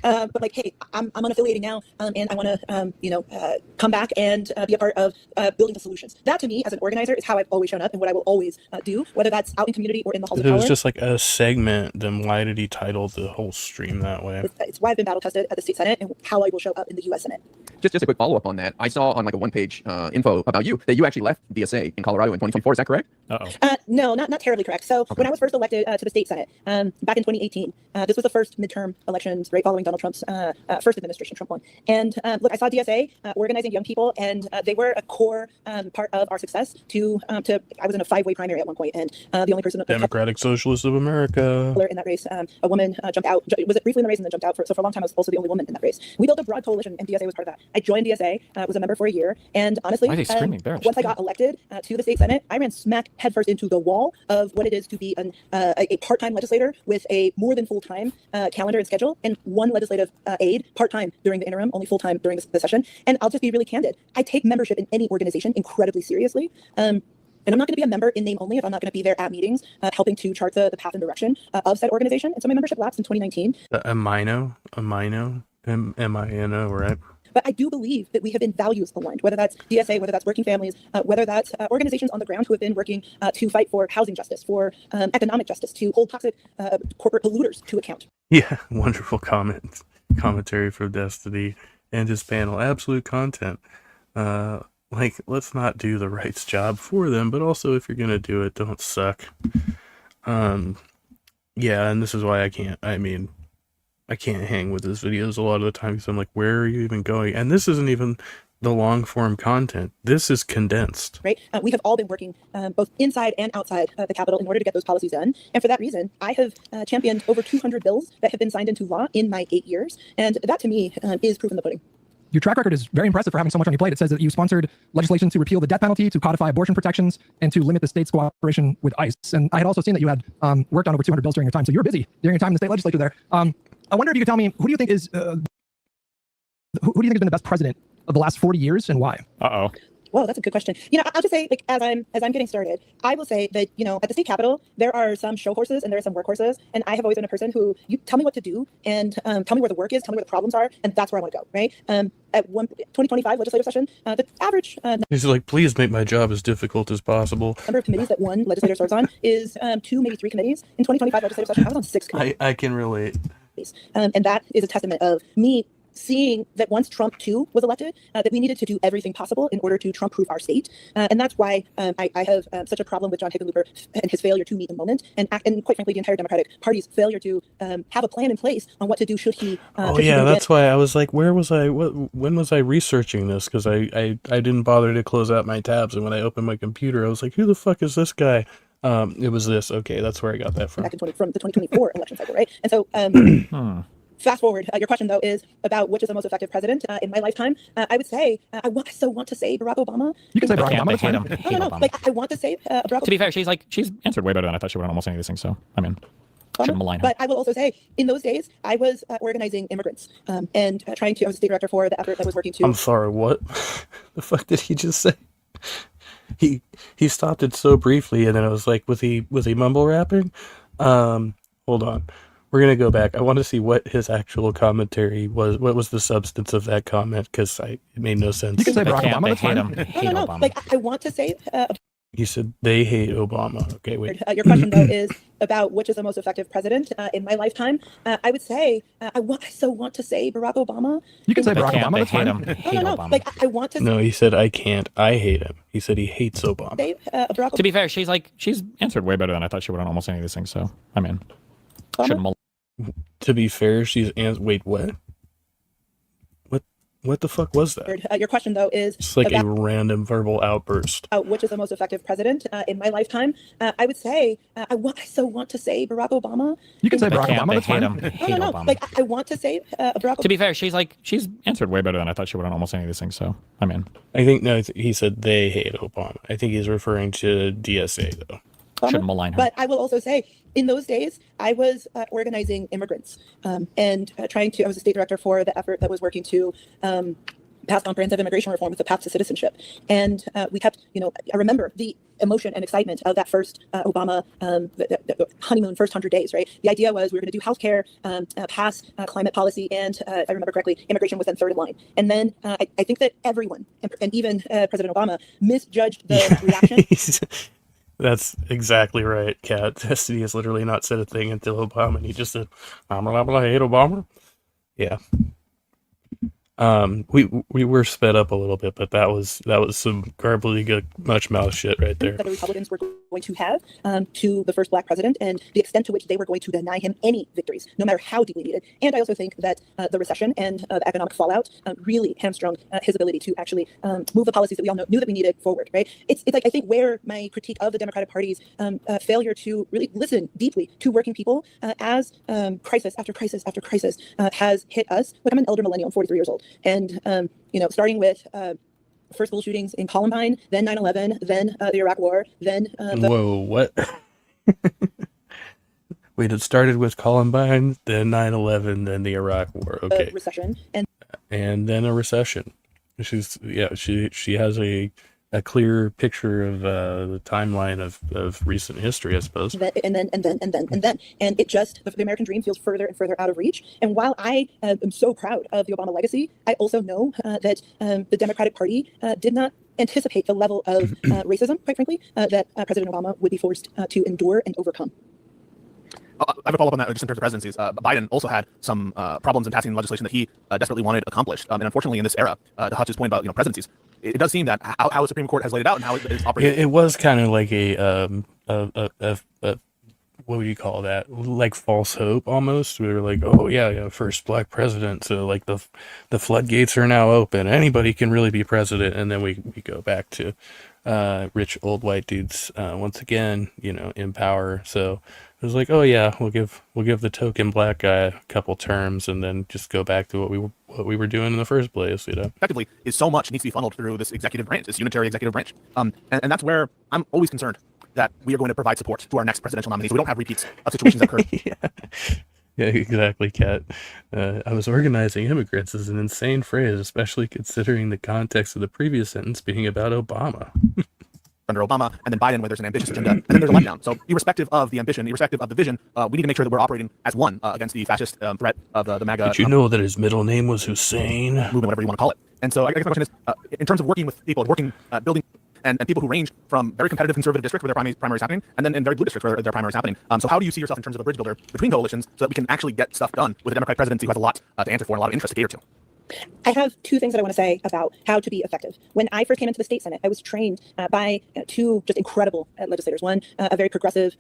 but like, hey, I'm unaffiliating now, and I want to, come back and be a part of building the solutions. That, to me, as an organizer, is how I've always shown up and what I will always do, whether that's out in community or in the halls of If it power. was just like a segment, then why did he title the whole stream that way? It's why I've been battle tested at the state Senate and how I will show up in the U.S. Senate. Just a quick follow-up on that. I saw on like a one-page info about you that you actually left DSA in Colorado in 2024. Is that correct? No, not terribly correct. So when I was first elected to the state Senate back in 2018, this was the first midterm elections, right, following Donald Trump's first administration, Trump won. And look, I saw DSA organizing young people, and they were a core part of our success. I was in a 5-way primary at one point, and the only person Democratic Socialists of America in that race, a woman jumped out. Was it briefly in the race and then jumped out? So for a long time, I was also the only woman in that race. We built a broad coalition, and DSA was part of that. I joined DSA, was a member for a year, and honestly, Why are they screaming? They're once I got elected to the state Senate, I ran smack headfirst into the wall of what it is to be a part-time legislator with a more than full-time calendar and schedule, and one legislative aide part-time during the interim, only full-time during the session. And I'll just be really candid. I take membership in any organization incredibly seriously. And I'm not going to be a member in name only if I'm not going to be there at meetings, helping to chart the path and direction of said organization. And so my membership lapsed in 2019. Amino, M-I-N-O, right? But I do believe that we have been values aligned, whether that's DSA, whether that's working families, whether that's organizations on the ground who have been working to fight for housing justice, for economic justice, to hold toxic corporate polluters to account. Yeah, wonderful commentary from Destiny and his panel. Absolute content. Like, let's not do the rights job for them, but also if you're gonna do it, don't suck. Yeah, and this is why I can't hang with his videos a lot of the time because I'm like, where are you even going? And this isn't even the long form content. This is condensed. Right. We have all been working both inside and outside the Capitol in order to get those policies done. And for that reason, I have championed over 200 bills that have been signed into law in my 8 years. And that, to me, is proof in the pudding. Your track record is very impressive for having so much on your plate. It says that you sponsored legislation to repeal the death penalty, to codify abortion protections, and to limit the state's cooperation with ICE. And I had also seen that you had worked on over 200 bills during your time. So you were busy during your time in the state legislature there. I wonder if you could tell me, who do you think is who do you think has been the best president of the last 40 years and why? Well, that's a good question. I'll just say, like, as I'm getting started, I will say that, at the state capitol, there are some show horses and there are some work horses. And I have always been a person who, you tell me what to do and tell me where the work is, tell me where the problems are, and that's where I want to go, right? At 2025 legislative session, the average He's like, please make my job as difficult as possible. number of committees that one legislator serves on is 2, maybe 3 committees. In 2025 legislative session, I was on 6 committees. I can relate. And that is a testament of me seeing that once Trump, too, was elected, that we needed to do everything possible in order to Trump-proof our state. And that's why I have such a problem with John Hickenlooper and his failure to meet the moment, and quite frankly, the entire Democratic Party's failure to have a plan in place on what to do should he... that's why I was like, where was I? When was I researching this? Because I didn't bother to close out my tabs, and when I opened my computer, I was like, who the fuck is this guy? It was this. Okay, that's where I got that from. Back from the 2024 election cycle, right? And so... Fast forward, your question, though, is about which is the most effective president in my lifetime. I would say, I so want to say Barack Obama. You can say Barack Obama. Hate him. No. Like, I want to say Barack Obama. To be fair, she's answered way better than I thought she would on almost any of these things. So, I mean, shouldn't malign her. But I will also say, in those days, I was organizing immigrants and I was a state director for the effort that was working to... I'm sorry, what? The fuck did he just say? He stopped it so briefly, and then I was like, was he mumble rapping? Hold on. We're going to go back. I want to see what his actual commentary was. What was the substance of that comment? Because it made no sense. You can say Barack Obama. They hate him. Hate No. Obama. Like, I want to say... He said they hate Obama. Okay, wait. Your question, though, is about which is the most effective president in my lifetime. I would say, I so want to say Barack Obama. You can say Barack Obama. They hate him. Hate No. Obama. Like, I want to No, he said I can't. I hate him. He said he hates Obama. say Barack Obama. To be fair, she's answered way better than I thought she would on almost any of these things. So, I mean, shouldn't malign. To be fair, wait, what? What the fuck was that? Your question, though, is It's like a random verbal outburst. which is the most effective president in my lifetime. I would say, I so want to say Barack Obama. You can say Barack Obama. They hate him. Hate No. Obama. Like, I want to say Barack Obama. To be fair, she's answered way better than I thought she would on almost any of these things. So, I mean, I think, no, he said they hate Obama. I think he's referring to DSA, though. shouldn't malign her. But I will also say, in those days, I was organizing immigrants and I was a state director for the effort that was working to passed comprehensive immigration reform with the path to citizenship. And we kept, I remember the emotion and excitement of that first Obama the honeymoon, first 100 days, right? The idea was we were going to do healthcare, pass climate policy, and if I remember correctly, immigration was then third in line. And then I think that everyone, and even President Obama, misjudged the reaction. That's exactly right, Kat. He has literally not said a thing until Obama, and he just said, "I'm blah, blah, hate Obama." Yeah. We were sped up a little bit, but that was some garbly good much mouth shit right there. That the Republicans were going to have to the first black president, and the extent to which they were going to deny him any victories, no matter how deeply needed. And I also think that the recession and the economic fallout really hamstrung his ability to actually move the policies that we all knew that we needed forward. Right? It's like I think where my critique of the Democratic Party's failure to really listen deeply to working people as crisis after crisis after crisis has hit us. Look, I'm an elder millennial, I'm 43 years old. And, starting with first school shootings in Columbine, then 9/11, then the Iraq War, then... Whoa, what? Wait, it started with Columbine, then 9/11, then the Iraq War. Okay. Recession. And then a recession. She has a clear picture of the timeline of recent history, I suppose. And then. And it just, the American dream feels further and further out of reach. And while I am so proud of the Obama legacy, I also know that the Democratic Party did not anticipate the level of racism, quite frankly, that President Obama would be forced to endure and overcome. I have a follow-up on that just in terms of presidencies. Biden also had some problems in passing legislation that he desperately wanted accomplished. And unfortunately, in this era, to Hutch's point about presidencies, it does seem that how the Supreme Court has laid it out and how it is operating. It was kind of like a what would you call that? Like false hope almost. We were like, oh yeah, first black president. So like the floodgates are now open. Anybody can really be president. And then we go back to rich old white dudes once again, in power. So it was like, oh yeah, we'll give the token black guy a couple terms and then just go back to what we were doing in the first place. Effectively, is so much needs to be funneled through this executive branch, this unitary executive branch. And that's where I'm always concerned that we are going to provide support to our next presidential nominees. We don't have repeats of situations that occurred. Yeah, exactly, Kat. I was organizing immigrants is an insane phrase, especially considering the context of the previous sentence being about Obama. Under Obama, and then Biden, where there's an ambitious agenda, and then there's a letdown. So irrespective of the ambition, irrespective of the vision, we need to make sure that we're operating as one against the fascist threat of the MAGA. Did you know that his middle name was Hussein? Movement, whatever you want to call it. And so I guess my question is, in terms of working with people, building, and people who range from very competitive conservative districts where their primary is happening, and then in very blue districts where their primary is happening. So how do you see yourself in terms of a bridge builder between coalitions so that we can actually get stuff done with a Democratic presidency who has a lot to answer for and a lot of interest to cater to? I have two things that I want to say about how to be effective. When I first came into the state Senate, I was trained by two just incredible legislators. One, a very progressive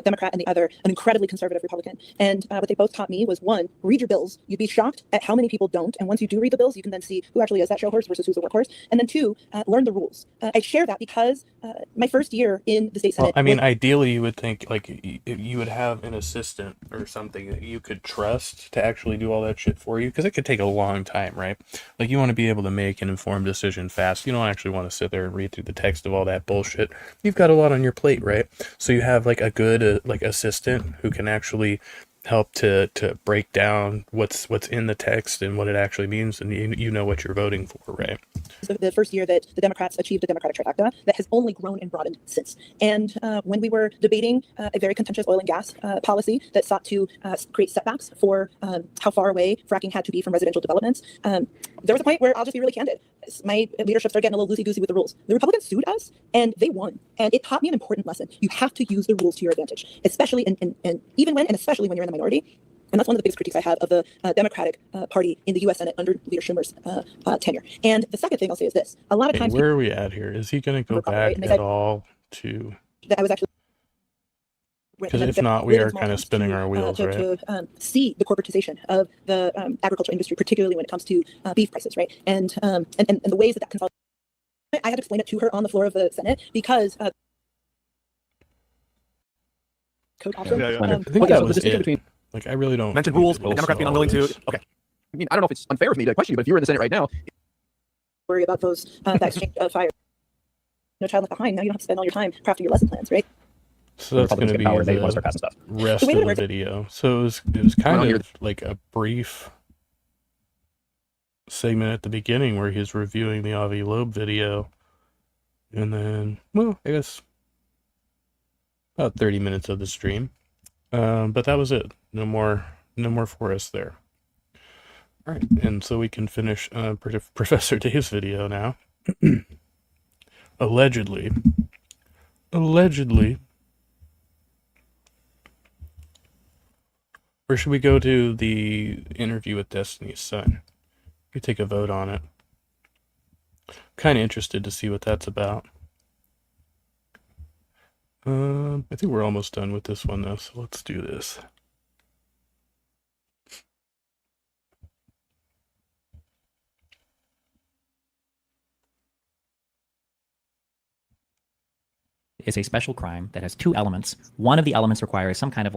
Democrat, and the other, an incredibly conservative Republican. And what they both taught me was, one, read your bills. You'd be shocked at how many people don't. And once you do read the bills, you can then see who actually is that show horse versus who's the workhorse. And then two, learn the rules. I share that because my first year in the state Senate. Well, I mean, ideally, you would think like you would have an assistant or something that you could trust to actually do all that shit for you, because it could take a long time, right? Like, you want to be able to make an informed decision fast. You don't actually want to sit there and read through the text of all that bullshit. You've got a lot on your plate, right? So you have like a good like assistant who can actually help to break down what's in the text and what it actually means, and you know what you're voting for, right? The first year that the Democrats achieved a Democratic trifecta that has only grown and broadened since. And when we were debating a very contentious oil and gas policy that sought to create setbacks for how far away fracking had to be from residential developments, there was a point where, I'll just be really candid, my leadership started getting a little loosey-goosey with the rules. The Republicans sued us, and they won. And it taught me an important lesson. You have to use the rules to your advantage, especially and even when, and especially when you're in the minority. And that's one of the biggest critiques I have of the Democratic Party in the U.S. Senate under Leader Schumer's tenure. And the second thing I'll say is this. A lot of times... Where are we at here? Is he going to go back at all to... That I was actually... Because if not, we are kind of spinning our wheels, right? To see the corporatization of the agriculture industry, particularly when it comes to beef prices, right? And the ways that consolidates. I had to explain it to her on the floor of the Senate because code also. I think that was it. Like, I really don't mention rules. The Democrats being unwilling to. Okay. I mean, I don't know if it's unfair of me to question you, but if you were in the Senate right now, worry about those that exchange of fire. No child left behind. Now you don't have to spend all your time crafting your lesson plans, right? So that's going to be the rest of the video. So it was kind of like a brief segment at the beginning where he's reviewing the Avi Loeb video. And then, well, I guess about 30 minutes of the stream. But that was it. No more for us there. All right, and so we can finish Professor Dave's video now. Allegedly. Or should we go to the interview with Destiny's son? We take a vote on it. Kind of interested to see what that's about. I think we're almost done with this one though, so let's do this. Is a special crime that has two elements. One of the elements requires some kind of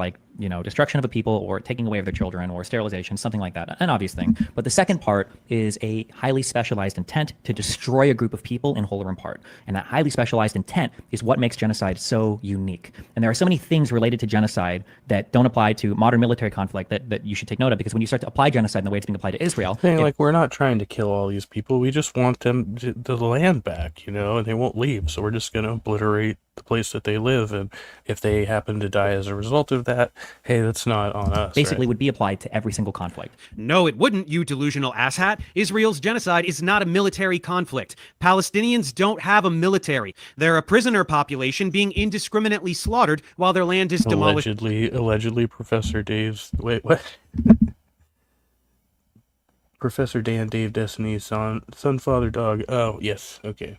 destruction of a people or taking away of their children or sterilization, something like that, an obvious thing. But the second part is a highly specialized intent to destroy a group of people in whole or in part. And that highly specialized intent is what makes genocide so unique. And there are so many things related to genocide that don't apply to modern military conflict that you should take note of, because when you start to apply genocide in the way it's being applied to Israel... we're not trying to kill all these people. We just want them the land back, and they won't leave. So we're just going to obliterate the place that they live, and if they happen to die as a result of that, hey, that's not on us. Basically would be applied to every single conflict. No, it wouldn't, you delusional asshat. Israel's genocide is not a military conflict. Palestinians don't have a military. They're a prisoner population being indiscriminately slaughtered while their land is demolished. Allegedly, Professor Dave's... Wait, what? Professor Dan Dave Destiny's son, father, dog. Oh, yes, okay.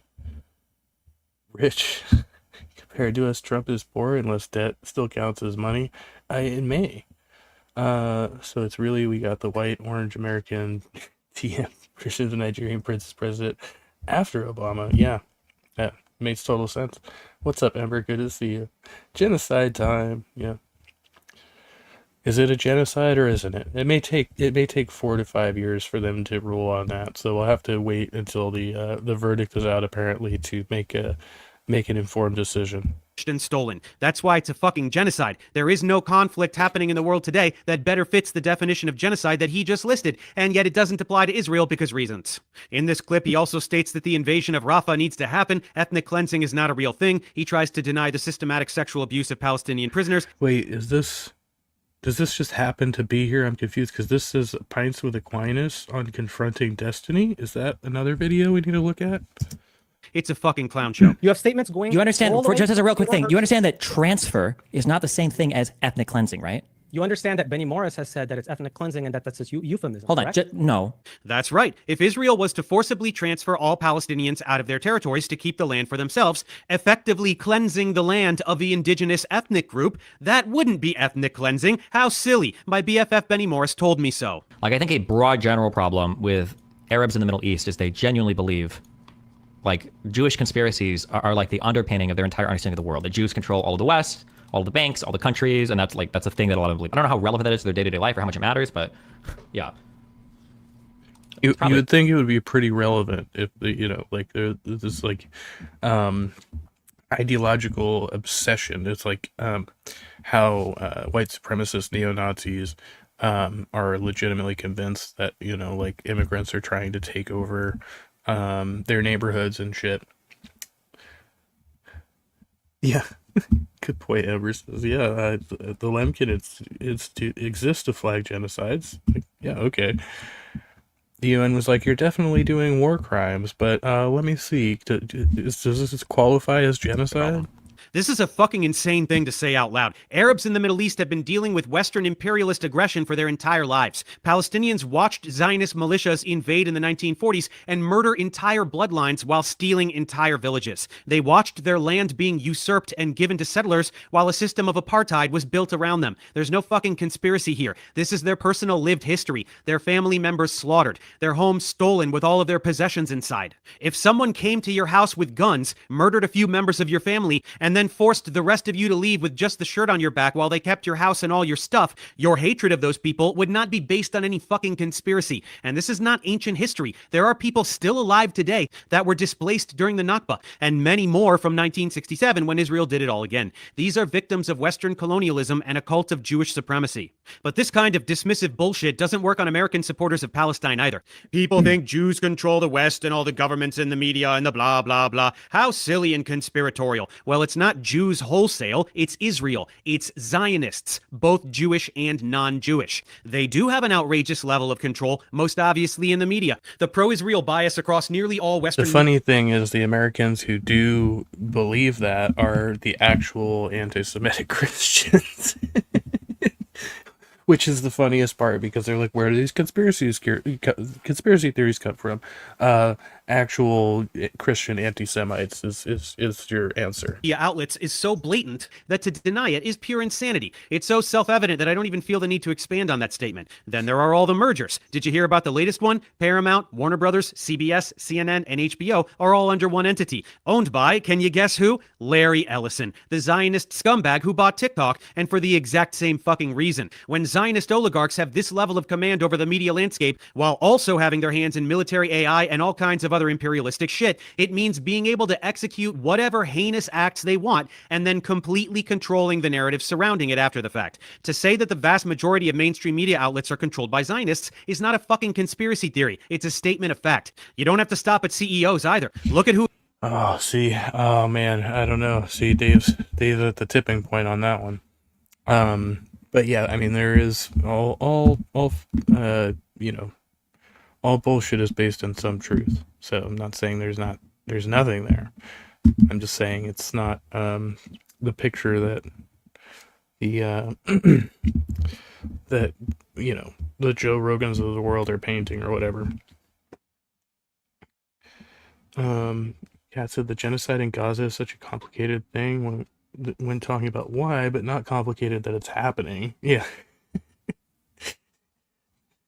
Rich. Compared to us, Trump is poor unless debt still counts as money. It may. So it's really, we got the white, orange, American TM version of the Nigerian princess president after Obama. Yeah, that makes total sense. What's up, Ember? Good to see you. Genocide time. Yeah. Is it a genocide or isn't it? It may take 4 to 5 years for them to rule on that. So we'll have to wait until the verdict is out, apparently, to make an informed decision. And stolen. That's why it's a fucking genocide. There is no conflict happening in the world today that better fits the definition of genocide that he just listed, and yet it doesn't apply to Israel because reasons. In this clip, he also states that the invasion of Rafah needs to happen. Ethnic cleansing is not a real thing. He tries to deny the systematic sexual abuse of Palestinian prisoners. Wait, does this just happen to be here? I'm confused because this says Pints with Aquinas on confronting Destiny. Is that another video we need to look at? It's a fucking clown show. You have statements going. You understand, just as a real quick thing, you understand that transfer is not the same thing as ethnic cleansing, right? You understand that Benny Morris has said that it's ethnic cleansing and that's a euphemism. Hold on, no. That's right. If Israel was to forcibly transfer all Palestinians out of their territories to keep the land for themselves, effectively cleansing the land of the indigenous ethnic group, that wouldn't be ethnic cleansing. How silly. My BFF Benny Morris told me so. I think a broad general problem with Arabs in the Middle East is they genuinely believe Jewish conspiracies are like the underpinning of their entire understanding of the world. The Jews control all of the West, all of the banks, all the countries, and that's a thing that a lot of them believe. I don't know how relevant that is to their day-to-day life or how much it matters, but yeah. You would think it would be pretty relevant if there's this ideological obsession. It's how white supremacist neo-Nazis are legitimately convinced that immigrants are trying to take over their neighborhoods and shit. Yeah. Good point. Amber says, yeah, the Lemkin Institute exists to flag genocides. Yeah, okay. The UN was like, you're definitely doing war crimes, but let me see. Does this qualify as genocide? This is a fucking insane thing to say out loud. Arabs in the Middle East have been dealing with Western imperialist aggression for their entire lives. Palestinians watched Zionist militias invade in the 1940s and murder entire bloodlines while stealing entire villages. They watched their land being usurped and given to settlers while a system of apartheid was built around them. There's no fucking conspiracy here. This is their personal lived history. Their family members slaughtered. Their homes stolen with all of their possessions inside. If someone came to your house with guns, murdered a few members of your family, and then then forced the rest of you to leave with just the shirt on your back while they kept your house and all your stuff, your hatred of those people would not be based on any fucking conspiracy. And this is not ancient history. There are people still alive today that were displaced during the Nakba, and many more from 1967 when Israel did it all again. These are victims of Western colonialism and a cult of Jewish supremacy. But this kind of dismissive bullshit doesn't work on American supporters of Palestine either. People think Jews control the West and all the governments and the media and the blah, blah, blah. How silly and conspiratorial. Well, it's not Jews wholesale, it's Israel. It's Zionists, both Jewish and non-Jewish. They do have an outrageous level of control, most obviously in the media. The pro-Israel bias across nearly all Western... The funny thing is the Americans who do believe that are the actual anti-Semitic Christians. Which is the funniest part, because they're like, where do these conspiracy theories come from? Actual Christian anti-Semites is your answer. Outlets is so blatant that to deny it is pure insanity. It's so self-evident that I don't even feel the need to expand on that statement. Then there are all the mergers. Did you hear about the latest one? Paramount, Warner Brothers, CBS, CNN, and HBO are all under one entity, owned by, can you guess who? Larry Ellison, the Zionist scumbag who bought TikTok, and for the exact same fucking reason. When Zionist oligarchs have this level of command over the media landscape while also having their hands in military AI and all kinds of other imperialistic shit, it means being able to execute whatever heinous acts they want and then completely controlling the narrative surrounding it after the fact. To say that the vast majority of mainstream media outlets are controlled by Zionists is not a fucking conspiracy theory. It's a statement of fact. You don't have to stop at CEOs either. Look at who... Oh man, I don't know. See, Dave's at the tipping point on that one. But yeah, I mean, there is all bullshit is based in some truth. So I'm not saying there's nothing there. I'm just saying it's not the picture that the that the Joe Rogans of the world are painting or whatever. Kat said the genocide in Gaza is such a complicated thing when talking about why, but not complicated that it's happening. Yeah.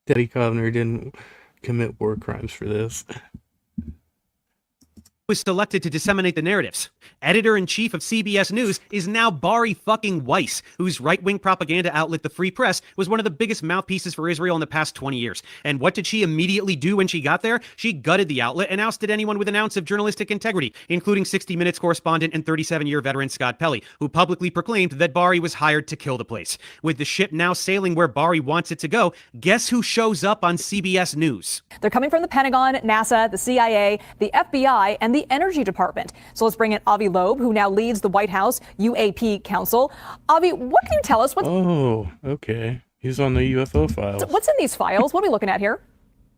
Teddy Kovner didn't commit war crimes for this. Was selected to disseminate the narratives. Editor-in-chief of CBS News is now Bari fucking Weiss, whose right-wing propaganda outlet, the Free Press, was one of the biggest mouthpieces for Israel in the past 20 years. And what did she immediately do when she got there? She gutted the outlet and ousted anyone with an ounce of journalistic integrity, including 60 Minutes correspondent and 37-year veteran Scott Pelley, who publicly proclaimed that Bari was hired to kill the place. With the ship now sailing where Bari wants it to go, guess who shows up on CBS News? They're coming from the Pentagon, NASA, the CIA, the FBI, and the Energy Department. So let's bring in Avi Loeb, who now leads the White House UAP Council. Avi, what can you tell us? Oh, okay. He's on the UFO files. What's in these files? What are we looking at here?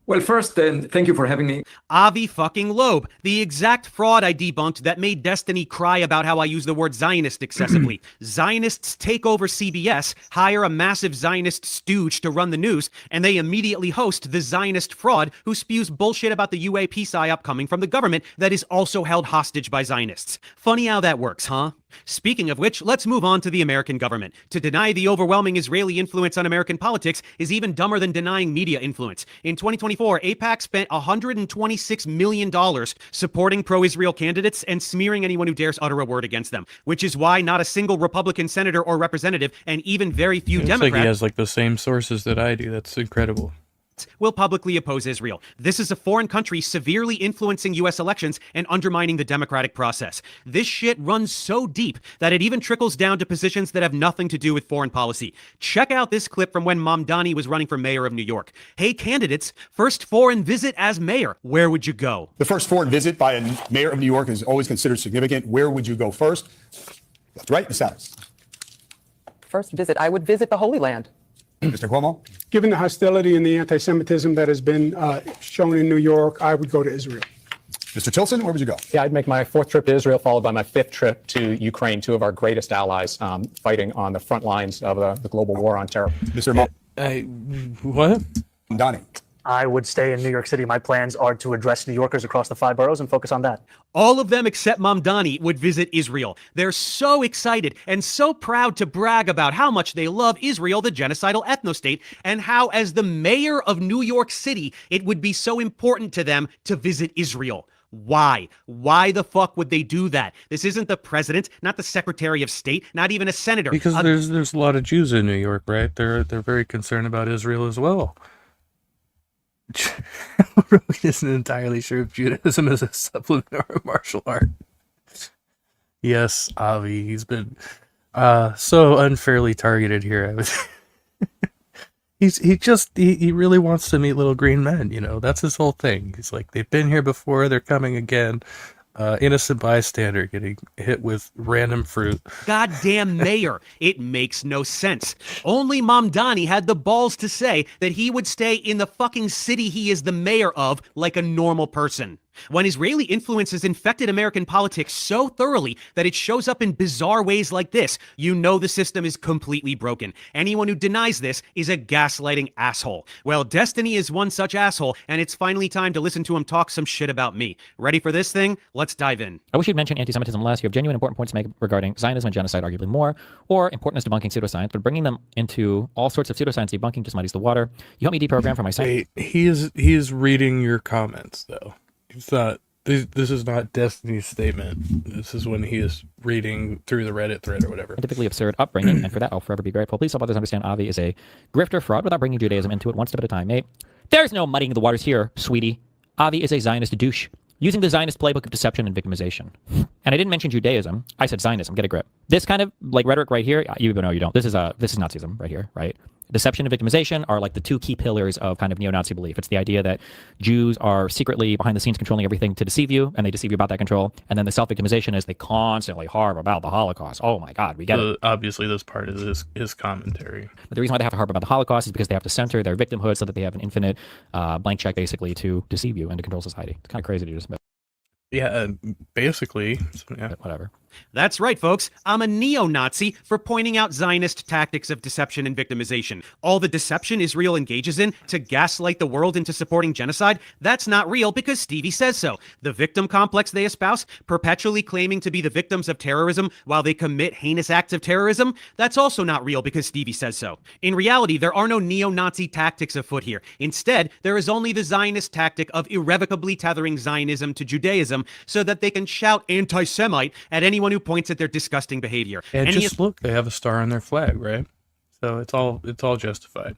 Well, first, thank you for having me. Avi fucking Loeb, the exact fraud I debunked that made Destiny cry about how I use the word Zionist excessively. Zionists take over CBS, hire a massive Zionist stooge to run the news, and they immediately host the Zionist fraud who spews bullshit about the UAP psyop coming from the government that is also held hostage by Zionists. Funny how that works, huh? Speaking of which, let's move on to the American government. To deny the overwhelming Israeli influence on American politics is even dumber than denying media influence. In 2024, AIPAC spent $126 million supporting pro-Israel candidates and smearing anyone who dares utter a word against them, which is why not a single Republican senator or representative, and even very few Democrats... Looks like he has like the same sources that I do. That's incredible. Will publicly oppose Israel. This is a foreign country severely influencing U.S. elections and undermining the democratic process. This shit runs so deep that it even trickles down to positions that have nothing to do with foreign policy. Check out this clip from when Mamdani was running for mayor of New York. Hey, candidates, first foreign visit as mayor. Where would you go? The first foreign visit by a mayor of New York is always considered significant. Where would you go first? Left, right, besides. First visit, I would visit the Holy Land. Mr. Cuomo? Given the hostility and the anti-Semitism that has been shown in New York, I would go to Israel. Mr. Tilson, where would you go? Yeah, I'd make my 4th trip to Israel, followed by my 5th trip to Ukraine, two of our greatest allies fighting on the front lines of the global war on terror. Mr. Mo? What? Donnie? I would stay in New York City. My plans are to address New Yorkers across the 5 boroughs and focus on that. All of them except Mamdani would visit Israel. They're so excited and so proud to brag about how much they love Israel, the genocidal ethnostate, and how, as the mayor of New York City, it would be so important to them to visit Israel. Why? Why the fuck would they do that? This isn't the president, not the Secretary of State, not even a senator. Because there's a lot of Jews in New York, right? They're very concerned about Israel as well. Really isn't entirely sure if Judaism is a supplement or a martial art. Yes, Avi, he's been so unfairly targeted here. He really wants to meet little green men, you know. That's his whole thing. He's like, they've been here before, they're coming again. Innocent bystander getting hit with random fruit. Goddamn mayor. It makes no sense. Only Mamdani had the balls to say that he would stay in the fucking city he is the mayor of like a normal person. When Israeli influence has infected American politics so thoroughly that it shows up in bizarre ways like this, you know the system is completely broken. Anyone who denies this is a gaslighting asshole. Well, Destiny is one such asshole, and it's finally time to listen to him talk some shit about me. Ready for this thing? Let's dive in. I wish you'd mention anti-Semitism less. You have genuine important points to make regarding Zionism and genocide, arguably more, or important as debunking pseudoscience, but bringing them into all sorts of pseudoscience debunking just muddies the water. You help me deprogram for my site. He is reading your comments, though. It's not, this is not Destiny's statement. This is when he is reading through the Reddit thread or whatever. Typically absurd upbringing, and for that I'll forever be grateful. Please help others understand Avi is a grifter fraud without bringing Judaism into it one step at a time, mate. There's no muddying the waters here, sweetie. Avi is a Zionist douche, using the Zionist playbook of deception and victimization. And I didn't mention Judaism. I said Zionism. Get a grip. This kind of like rhetoric right here, you know you don't. This is Nazism right here, right? Deception and victimization are like the two key pillars of kind of neo-Nazi belief. It's the idea that Jews are secretly behind the scenes controlling everything to deceive you, and they deceive you about that control. And then the self-victimization is they constantly harp about the Holocaust. Oh my God, we get it. Obviously, this part is his commentary. But the reason why they have to harp about the Holocaust is because they have to center their victimhood so that they have an infinite blank check, basically, to deceive you and to control society. It's kind of crazy to just admit. Yeah, basically. Yeah. Whatever. That's right, folks. I'm a neo-Nazi for pointing out Zionist tactics of deception and victimization. All the deception Israel engages in to gaslight the world into supporting genocide, that's not real because Stevie says so. The victim complex they espouse, perpetually claiming to be the victims of terrorism while they commit heinous acts of terrorism, that's also not real because Stevie says so. In reality, there are no neo-Nazi tactics afoot here. Instead, there is only the Zionist tactic of irrevocably tethering Zionism to Judaism so that they can shout anti-Semite at anyone who points at their disgusting behavior. And just look, they have a star on their flag, right? So it's all justified.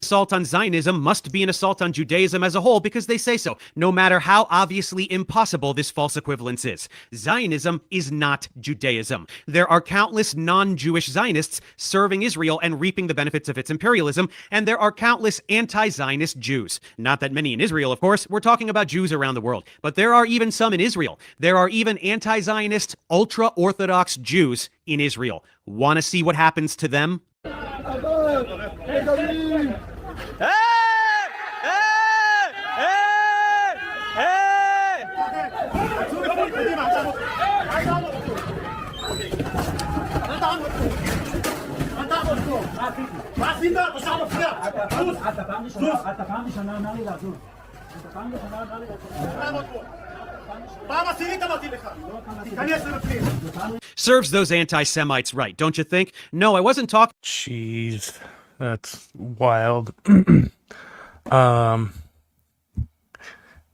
Assault on Zionism must be an assault on Judaism as a whole because they say so, no matter how obviously impossible this false equivalence is. Zionism is not Judaism. There are countless non-Jewish Zionists serving Israel and reaping the benefits of its imperialism, and there are countless anti-Zionist Jews. Not that many in Israel, of course. We're talking about Jews around the world. But there are even some in Israel. There are even anti-Zionist, ultra-Orthodox Jews in Israel. Want to see what happens to them? Serves those anti-Semites right, don't you think? No, I wasn't talking. Jeez, that's wild.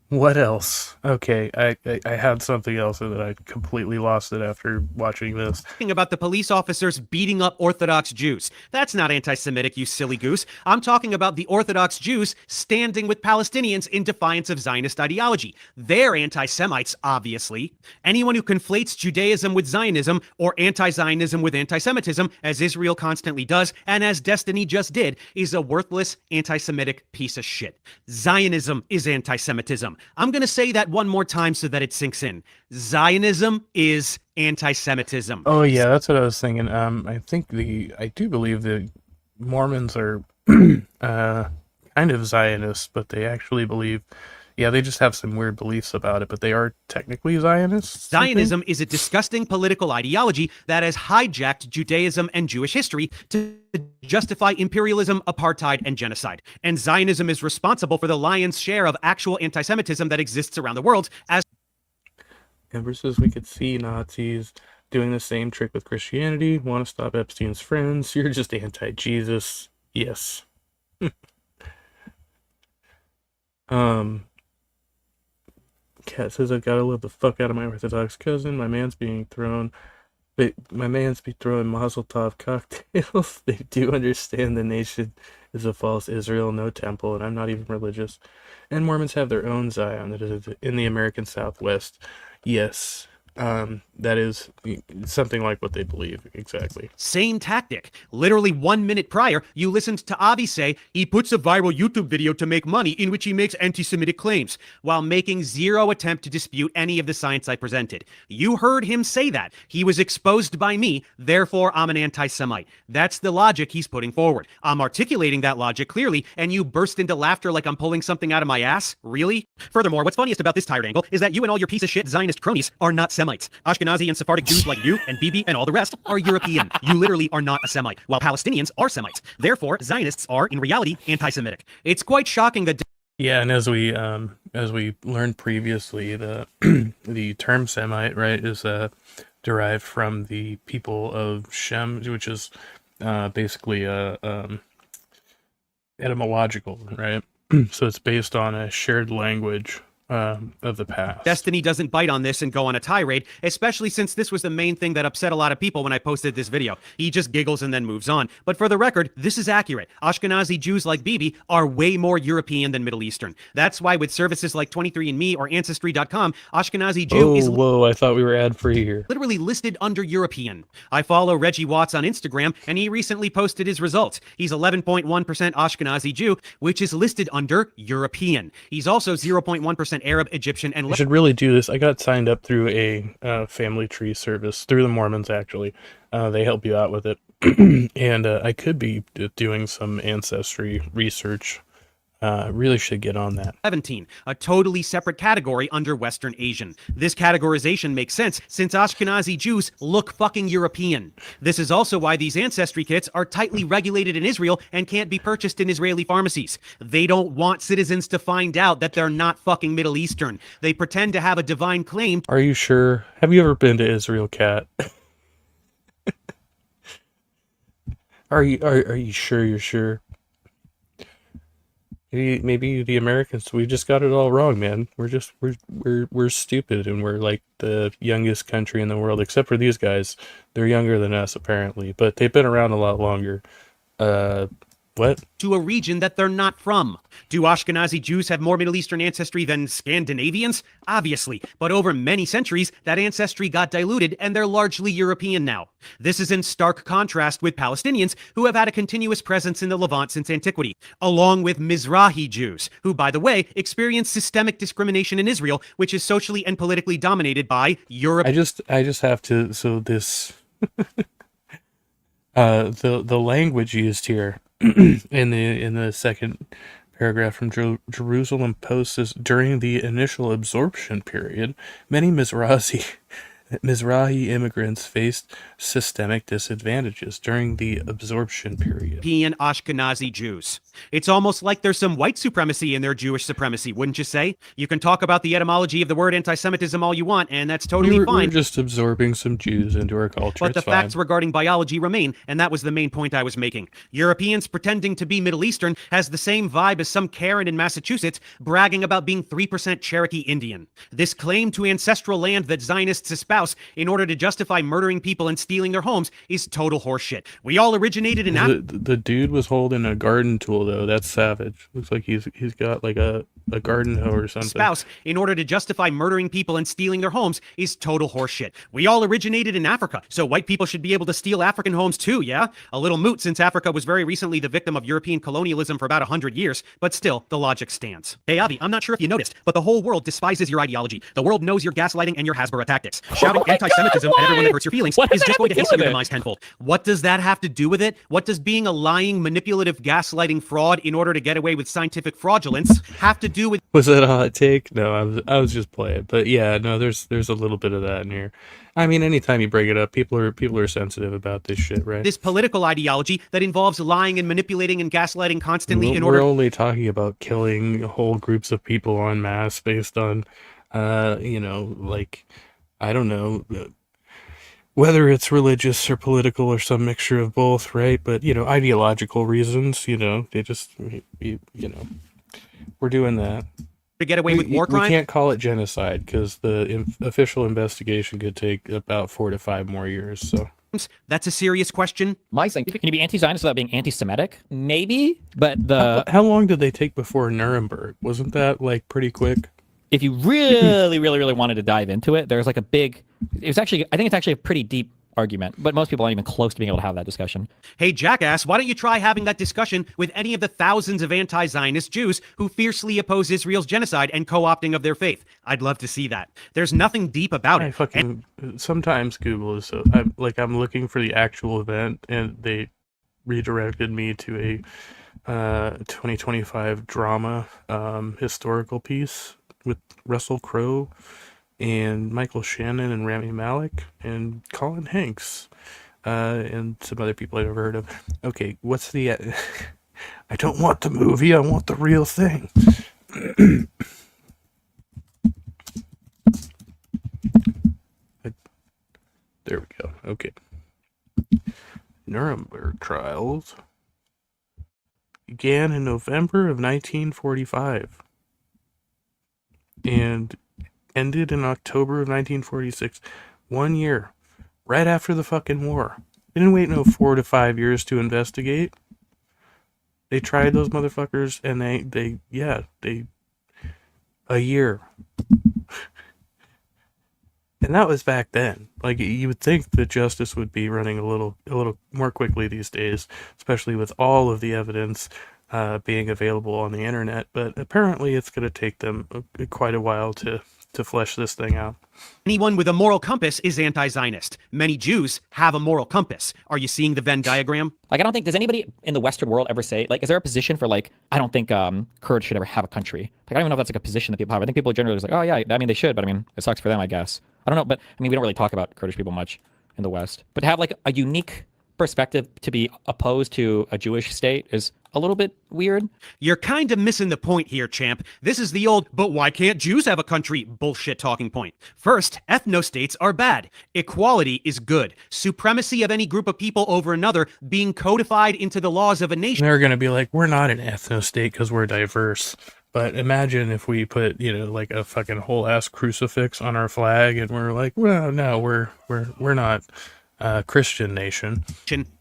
What else? Okay, I had something else and then I completely lost it after watching this. Talking about the police officers beating up Orthodox Jews. That's not anti-Semitic, you silly goose. I'm talking about the Orthodox Jews standing with Palestinians in defiance of Zionist ideology. They're anti-Semites, obviously. Anyone who conflates Judaism with Zionism or anti-Zionism with anti-Semitism, as Israel constantly does, and as Destiny just did, is a worthless anti-Semitic piece of shit. Zionism is anti-Semitism. I'm going to say that one more time so that it sinks in. Zionism is anti-Semitism. Oh yeah, that's what I was thinking. I do believe the Mormons are kind of Zionists, but they actually believe, yeah, they just have some weird beliefs about it, but they are technically Zionists. Zionism is a disgusting political ideology that has hijacked Judaism and Jewish history to justify imperialism, apartheid, and genocide. And Zionism is responsible for the lion's share of actual anti-Semitism that exists around the world. As ever since we could see Nazis doing the same trick with Christianity, want to stop Epstein's friends, you're just anti-Jesus. Yes. Cat says I gotta love the fuck out of my Orthodox cousin. My man's being thrown. But my man's be throwing Mazel Tov cocktails. They do understand the nation is a false Israel, no temple, and I'm not even religious. And Mormons have their own Zion that is in the American Southwest. Yes, that is something like what they believe, exactly. Same tactic. Literally 1 minute prior, you listened to Avi say he puts a viral YouTube video to make money in which he makes anti-Semitic claims, while making zero attempt to dispute any of the science I presented. You heard him say that. He was exposed by me, therefore I'm an anti-Semite. That's the logic he's putting forward. I'm articulating that logic clearly, and you burst into laughter like I'm pulling something out of my ass? Really? Furthermore, what's funniest about this tired angle is that you and all your piece of shit Zionist cronies are not Semites. Ashkenazi and Sephardic Jews like you and Bibi and all the rest are European. You literally are not a Semite, while Palestinians are Semites. Therefore, Zionists are, in reality, anti-Semitic. It's quite shocking that... Yeah, and as we learned previously, the the term Semite, right, is derived from the people of Shem, which is basically etymological, right? So it's based on a shared language of the past. Destiny doesn't bite on this and go on a tirade, especially since this was the main thing that upset a lot of people when I posted this video. He just giggles and then moves on. But for the record, this is accurate. Ashkenazi Jews like Bibi are way more European than Middle Eastern. That's why with services like 23andMe or Ancestry.com, Ashkenazi Jew is... Whoa, I thought we were ad-free here. Literally listed under European. I follow Reggie Watts on Instagram, and he recently posted his results. He's 11.1% Ashkenazi Jew, which is listed under European. He's also 0.1% Arab, Egyptian, and... I should really do this. I got signed up through a family tree service, through the Mormons, actually. They help you out with it. And I could be doing some ancestry research. Really should get on that. 17, a totally separate category under Western Asian. This categorization makes sense since Ashkenazi Jews look fucking European. This is also why these ancestry kits are tightly regulated in Israel and can't be purchased in Israeli pharmacies. They don't want citizens to find out that they're not fucking Middle Eastern. They pretend to have a divine claim. Are you sure? Have you ever been to Israel, Kat? Are you sure you're sure? Maybe the Americans, we just got it all wrong, man. We're stupid, and we're like the youngest country in the world, except for these guys. They're younger than us, apparently, but they've been around a lot longer. What? To a region that they're not from. Do Ashkenazi Jews have more Middle Eastern ancestry than Scandinavians? Obviously, but over many centuries, that ancestry got diluted and they're largely European now. This is in stark contrast with Palestinians, who have had a continuous presence in the Levant since antiquity, along with Mizrahi Jews, who, by the way, experience systemic discrimination in Israel, which is socially and politically dominated by Europe. I just have to, so this, the language used here, in the second paragraph from Jerusalem Post says, during the initial absorption period, many Mizrahi immigrants faced systemic disadvantages during the absorption period. European Ashkenazi Jews. It's almost like there's some white supremacy in their Jewish supremacy, wouldn't you say? You can talk about the etymology of the word anti-Semitism all you want, and that's totally fine. We're just absorbing some Jews into our culture. But the facts regarding biology remain, and that was the main point I was making. Europeans pretending to be Middle Eastern has the same vibe as some Karen in Massachusetts bragging about being 3% Cherokee Indian. This claim to ancestral land that Zionists espouse in order to justify murdering people and stealing their homes is total horseshit. We all originated in the dude was holding a garden tool, though. That's savage. Looks like he's got like a garden hoe or something. Spouse in order to justify murdering people and stealing their homes is total horseshit. We all originated in Africa, so white people should be able to steal African homes too, yeah? A little moot since Africa was very recently the victim of European colonialism for about 100 years, but still, the logic stands. Hey Avi, I'm not sure if you noticed, but the whole world despises your ideology. The world knows your gaslighting and your Hasbara tactics. Shouting anti-Semitism at everyone that hurts your feelings is just going to hit your demise tenfold. What does that have to do with it? What does being a lying, manipulative, gaslighting fraud in order to get away with scientific fraudulence have to do with... Was that a hot take? No, I was just playing. But yeah, no, there's a little bit of that in here. I mean, anytime you bring it up, people are sensitive about this shit, right? This political ideology that involves lying and manipulating and gaslighting constantly in order... We're only talking about killing whole groups of people en masse based on, like, I don't know, whether it's religious or political or some mixture of both, right? But, ideological reasons, they just, we're doing that. to get away with war We crimes? can't call it genocide because the official investigation could take about 4 to 5 more years. So That's a serious question. My thing, can you be anti-Zionist without being anti-Semitic? Maybe, but how long did they take before Nuremberg? Wasn't that like pretty quick? if you really, really, really wanted to dive into it, there's like a big. I think it's actually a pretty deep argument, but most people aren't even close to being able to have that discussion. Hey, jackass, why don't you try having that discussion with any of the thousands of anti-Zionist Jews who fiercely oppose Israel's genocide and co-opting of their faith? I'd love to see that. There's nothing deep about it. Sometimes Google is so I'm looking for the actual event and they redirected me to a 2025 drama historical piece with Russell Crowe and Michael Shannon and Rami Malek and Colin Hanks and some other people I've never heard of. Okay, what's the... I don't want the movie, I want the real thing. There we go. Okay. Nuremberg trials began in November of 1945 and ended in October of 1946. 1 year. Right after the fucking war. They didn't wait no 4 to 5 years to investigate. They tried those motherfuckers and they a year. And that was back then. Like, you would think that justice would be running a little more quickly these days, especially with all of the evidence being available on the internet. But apparently it's going to take them quite a while to flesh this thing out. Anyone with a moral compass is anti-Zionist. Many Jews have a moral compass. Are you seeing the Venn diagram? Like, I don't think, does anybody in the Western world ever say, like, is there a position for, like, I don't think Kurds should ever have a country? Like, I don't even know if that's like a position that people have. I think people are generally just like, oh yeah, I mean, they should, but I mean, it sucks for them, I guess. I don't know, but I mean, we don't really talk about Kurdish people much in the West. But to have like a unique perspective to be opposed to a Jewish state is a little bit weird. You're kind of missing the point here, champ. This is the old, but why can't Jews have a country bullshit talking point. First, ethnostates are bad. Equality is good. Supremacy of any group of people over another being codified into the laws of a nation. They're going to be like, we're not an ethno-state because we're diverse. But imagine if we put, like a fucking whole ass crucifix on our flag and we're like, well, no, we're not a Christian nation.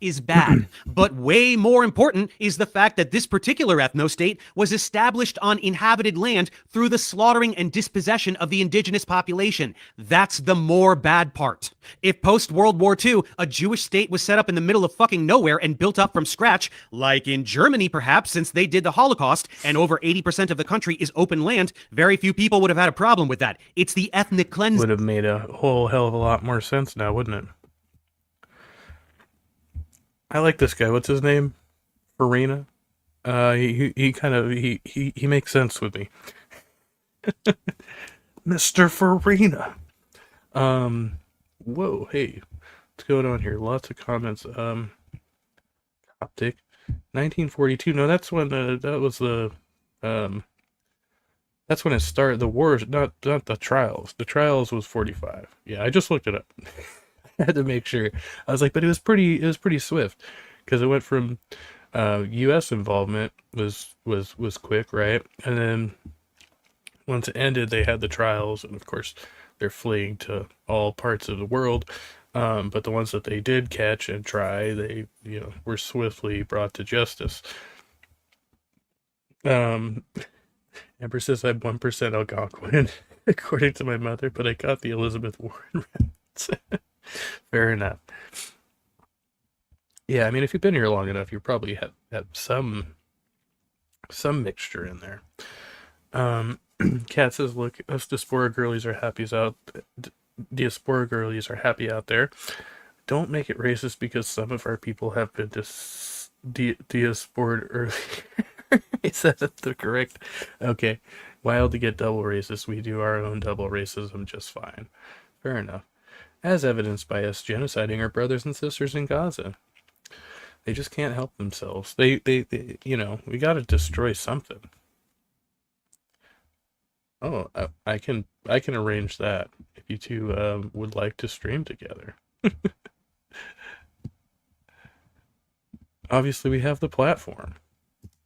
Is bad. But way more important is the fact that this particular ethno-state was established on inhabited land through the slaughtering and dispossession of the indigenous population. That's the more bad part. If post-World War II, a Jewish state was set up in the middle of fucking nowhere and built up from scratch, like in Germany perhaps, since they did the Holocaust, and over 80% of the country is open land, very few people would have had a problem with that. It's the ethnic cleansing. Would have made a whole hell of a lot more sense now, wouldn't it? I like this guy. What's his name? Farina. He makes sense with me. Mr. Farina. Whoa, hey. What's going on here? Lots of comments. Coptic. 1942. No, that's when that was the that's when it started. The wars, not the trials. The trials was 45. Yeah, I just looked it up. I had to make sure. I was like, but it was pretty swift because it went from U.S. involvement was quick, right? And then once it ended, they had the trials, and of course they're fleeing to all parts of the world. But the ones that they did catch and try, they were swiftly brought to justice. Amber says I'm 1% Algonquin, according to my mother, but I got the Elizabeth Warren reference. Fair enough. Yeah, I mean, if you've been here long enough, you probably have some mixture in there. Kat says, "Look, us diaspora girlies are happy out there. Don't make it racist because some of our people have been diaspored earlier." Is that the correct? Okay. Wild to get double racist. We do our own double racism just fine. Fair enough. As evidenced by us genociding our brothers and sisters in Gaza. They just can't help themselves. They we got to destroy something. Oh, I can arrange that if you two would like to stream together. Obviously, we have the platform.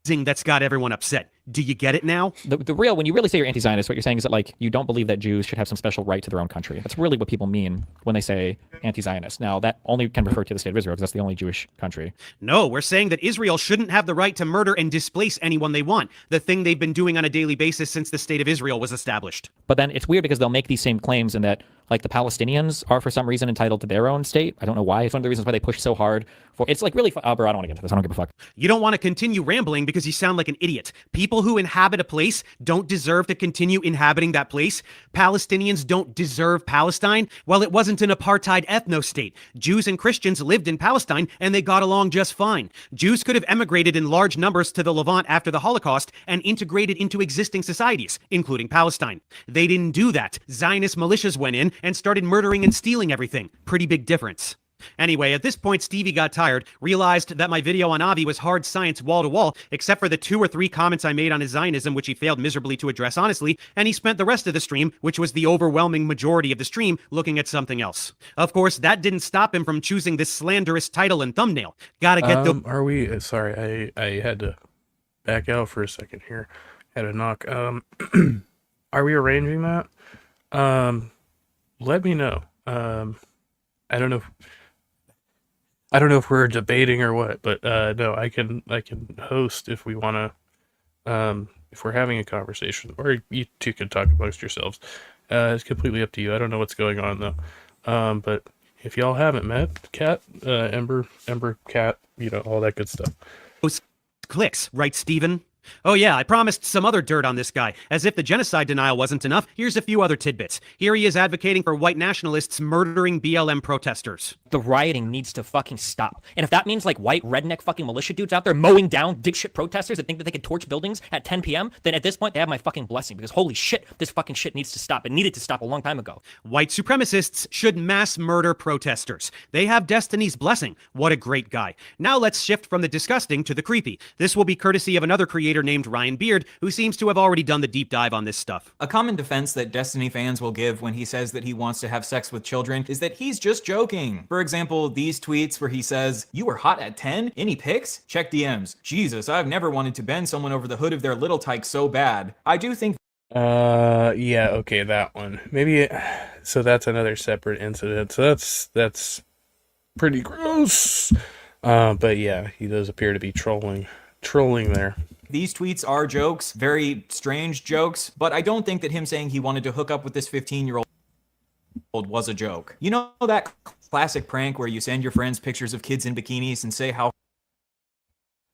That's got everyone upset. Do you get it now? The real, when you really say you're anti-Zionist, what you're saying is that like you don't believe that Jews should have some special right to their own country. That's really what people mean when they say anti-Zionist. Now, that only can refer to the state of Israel because that's the only Jewish country. No, we're saying that Israel shouldn't have the right to murder and displace anyone they want, the thing they've been doing on a daily basis since the state of Israel was established. But then it's weird because they'll make these same claims and that like the Palestinians are for some reason entitled to their own state. I don't know why. It's one of the reasons why they push so hard for it's like really bro, I don't want to get into this. I don't give a fuck. You don't want to continue rambling because you sound like an idiot. People who inhabit a place don't deserve to continue inhabiting that place. Palestinians don't deserve Palestine. Well, it wasn't an apartheid ethno-state. Jews and Christians lived in Palestine and they got along just fine. Jews could have emigrated in large numbers to the Levant after the Holocaust and integrated into existing societies, including Palestine. They didn't do that. Zionist militias went in and started murdering and stealing everything. Pretty big difference. Anyway, at this point, Stevie got tired, realized that my video on Avi was hard science wall to wall, except for the 2 or 3 comments I made on his Zionism, which he failed miserably to address honestly, and he spent the rest of the stream, which was the overwhelming majority of the stream, looking at something else. Of course, that didn't stop him from choosing this slanderous title and thumbnail. Gotta get the... Are we... Sorry, I had to back out for a second here. Had a knock. Are we arranging that? Let me know. I don't know if we're debating or what, but no, I can host if we want to, if we're having a conversation, or you two can talk amongst yourselves. It's completely up to you. I don't know what's going on though. But if y'all haven't met Cat, Ember Cat, you know, all that good stuff. Clicks, right, Steven? Oh yeah, I promised some other dirt on this guy. As if the genocide denial wasn't enough, here's a few other tidbits. Here he is advocating for white nationalists murdering BLM protesters. The rioting needs to fucking stop. And if that means like white redneck fucking militia dudes out there mowing down dipshit protesters that think that they can torch buildings at 10 p.m., then at this point they have my fucking blessing because holy shit, this fucking shit needs to stop. It needed to stop a long time ago. White supremacists should mass murder protesters. They have Destiny's blessing. What a great guy. Now let's shift from the disgusting to the creepy. This will be courtesy of another creator named Ryan Beard, who seems to have already done the deep dive on this stuff. A common defense that Destiny fans will give when he says that he wants to have sex with children is that he's just joking. For example, these tweets where he says, "You were hot at 10? Any pics? Check DMs. Jesus, I've never wanted to bend someone over the hood of their little tyke so bad." I do think yeah, okay, that one. Maybe, so that's another separate incident. So that's pretty gross. But yeah, he does appear to be trolling there. these tweets are jokes, very strange jokes, but I don't think that him saying he wanted to hook up with this 15-year-old was a joke. You know that classic prank where you send your friends pictures of kids in bikinis and say how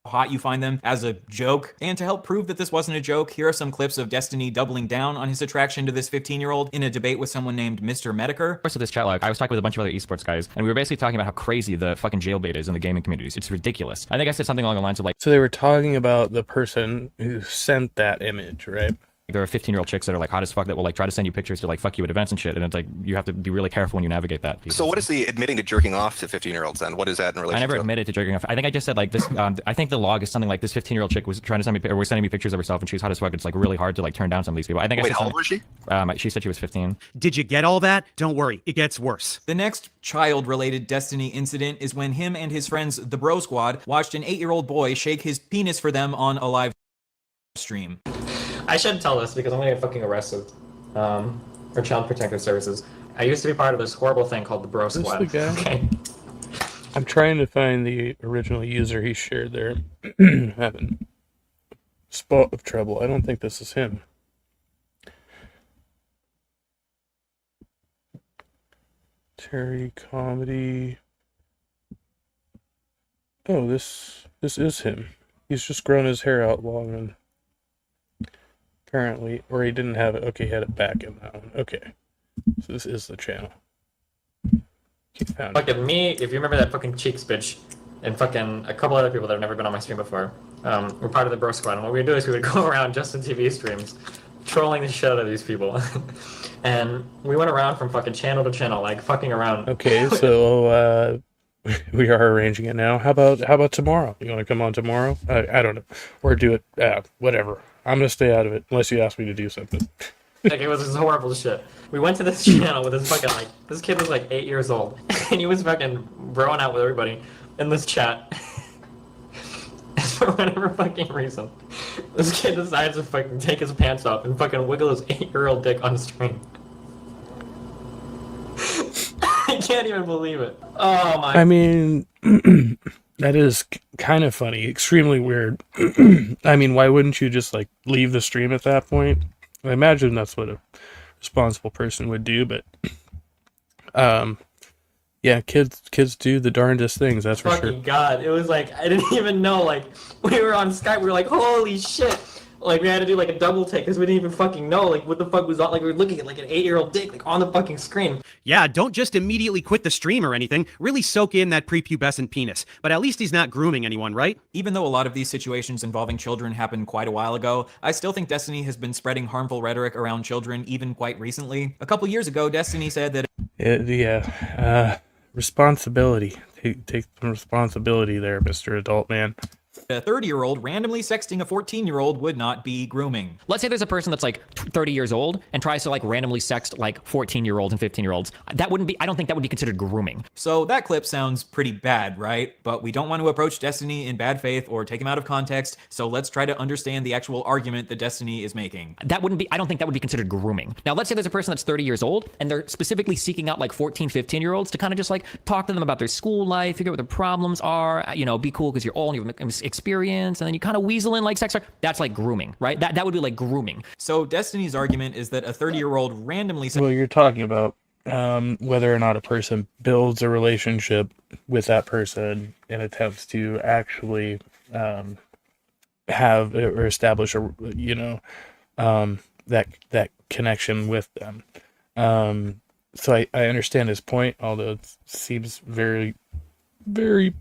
hot you find them as a joke? And to help prove that this wasn't a joke, here are some clips of Destiny doubling down on his attraction to this 15-year-old in a debate with someone named Mr. Mediker. So this chat log, I was talking with a bunch of other esports guys, and we were basically talking about how crazy the fucking jailbait is in the gaming communities. It's ridiculous. I think I said something along the lines of like... So they were talking about the person who sent that image, right? There are 15-year-old chicks that are like hot as fuck that will like try to send you pictures to like fuck you at events and shit, and it's like you have to be really careful when you navigate that. So what is the admitting to jerking off to 15-year-olds then? What is that in relation to? I never admitted to jerking off. I think I just said like this. I think the log is something like this 15-year-old chick was trying to send me, or was sending me pictures of herself, and she's hot as fuck. It's like really hard to like turn down some of these people. I think. Wait, how old was she? She said she was 15. Did you get all that? Don't worry, it gets worse. The next child-related Destiny incident is when him and his friends, the Bro Squad, watched an 8-year-old boy shake his penis for them on a live stream. I shouldn't tell this because I'm gonna get fucking arrested. Or Child Protective Services. I used to be part of this horrible thing called the Bro Squad. The guy? Okay. I'm trying to find the original user he shared there. Having a spot of trouble. I don't think this is him. Terry Comedy. Oh, this is him. He's just grown his hair out long and apparently, or he didn't have it. Okay, he had it back in that one. Okay, so this is the channel. Okay, found it. Fucking me, if you remember that fucking Cheeks bitch, and fucking a couple other people that have never been on my stream before, we're part of the Bro Squad, and what we would do is we would go around Justin TV streams, trolling the shit out of these people. And we went around from fucking channel to channel, like fucking around. Okay, so we are arranging it now. How about tomorrow? You want to come on tomorrow? I don't know, or do it. Whatever. I'm gonna stay out of it unless you ask me to do something. Like, it was this horrible shit. We went to this channel with this fucking, like, this kid was like 8 years old, and he was fucking broing out with everybody in this chat. For whatever fucking reason. This kid decides to fucking take his pants off and fucking wiggle his 8-year-old dick on stream. I can't even believe it. Oh my. I mean, that is kind of funny. Extremely weird. I mean, why wouldn't you just like leave the stream at that point? I imagine that's what a responsible person would do, but yeah, kids do the darndest things, that's for sure. Fucking God. It was like, I didn't even know, like, we were on Skype, we were like, holy shit. Like, we had to do, like, a double take, because we didn't even fucking know, like, what the fuck was on, like, we were looking at, like, an 8-year-old dick, like, on the fucking screen. Yeah, don't just immediately quit the stream or anything. Really soak in that prepubescent penis. But at least he's not grooming anyone, right? Even though a lot of these situations involving children happened quite a while ago, I still think Destiny has been spreading harmful rhetoric around children even quite recently. A couple years ago, Destiny said that responsibility. Take some responsibility there, Mr. Adult Man. a 30-year-old randomly sexting a 14-year-old would not be grooming. Let's say there's a person that's like 30 years old and tries to like randomly sext like 14-year-olds and 15-year-olds. That wouldn't be, I don't think that would be considered grooming. So that clip sounds pretty bad, right? But we don't want to approach Destiny in bad faith or take him out of context, so let's try to understand the actual argument that Destiny is making. That wouldn't be, I don't think that would be considered grooming. Now, let's say there's a person that's 30 years old and they're specifically seeking out like 14, 15-year-olds to kind of just like talk to them about their school life, figure out what their problems are, you know, be cool because you're old and you have experience, and then you kind of weasel in like sex. That's like grooming, right? That would be like grooming. So Destiny's argument is that a 30-year-old randomly... Well, you're talking about whether or not a person builds a relationship with that person and attempts to actually have or establish a, you know, that connection with them. So I understand his point, although it seems very, very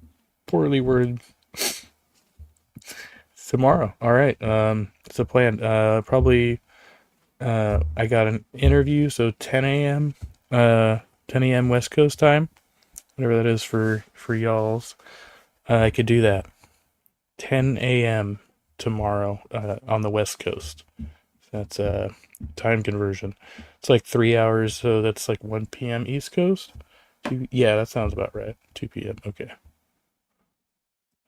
poorly worded. Tomorrow. All right. It's a plan. Probably I got an interview, so 10 a.m. 10 a.m. West Coast time, whatever that is for y'all's. I could do that. 10 a.m. tomorrow on the West Coast. That's time conversion. It's like 3 hours, so that's like 1 p.m. East Coast. Yeah, that sounds about right. 2 p.m. Okay.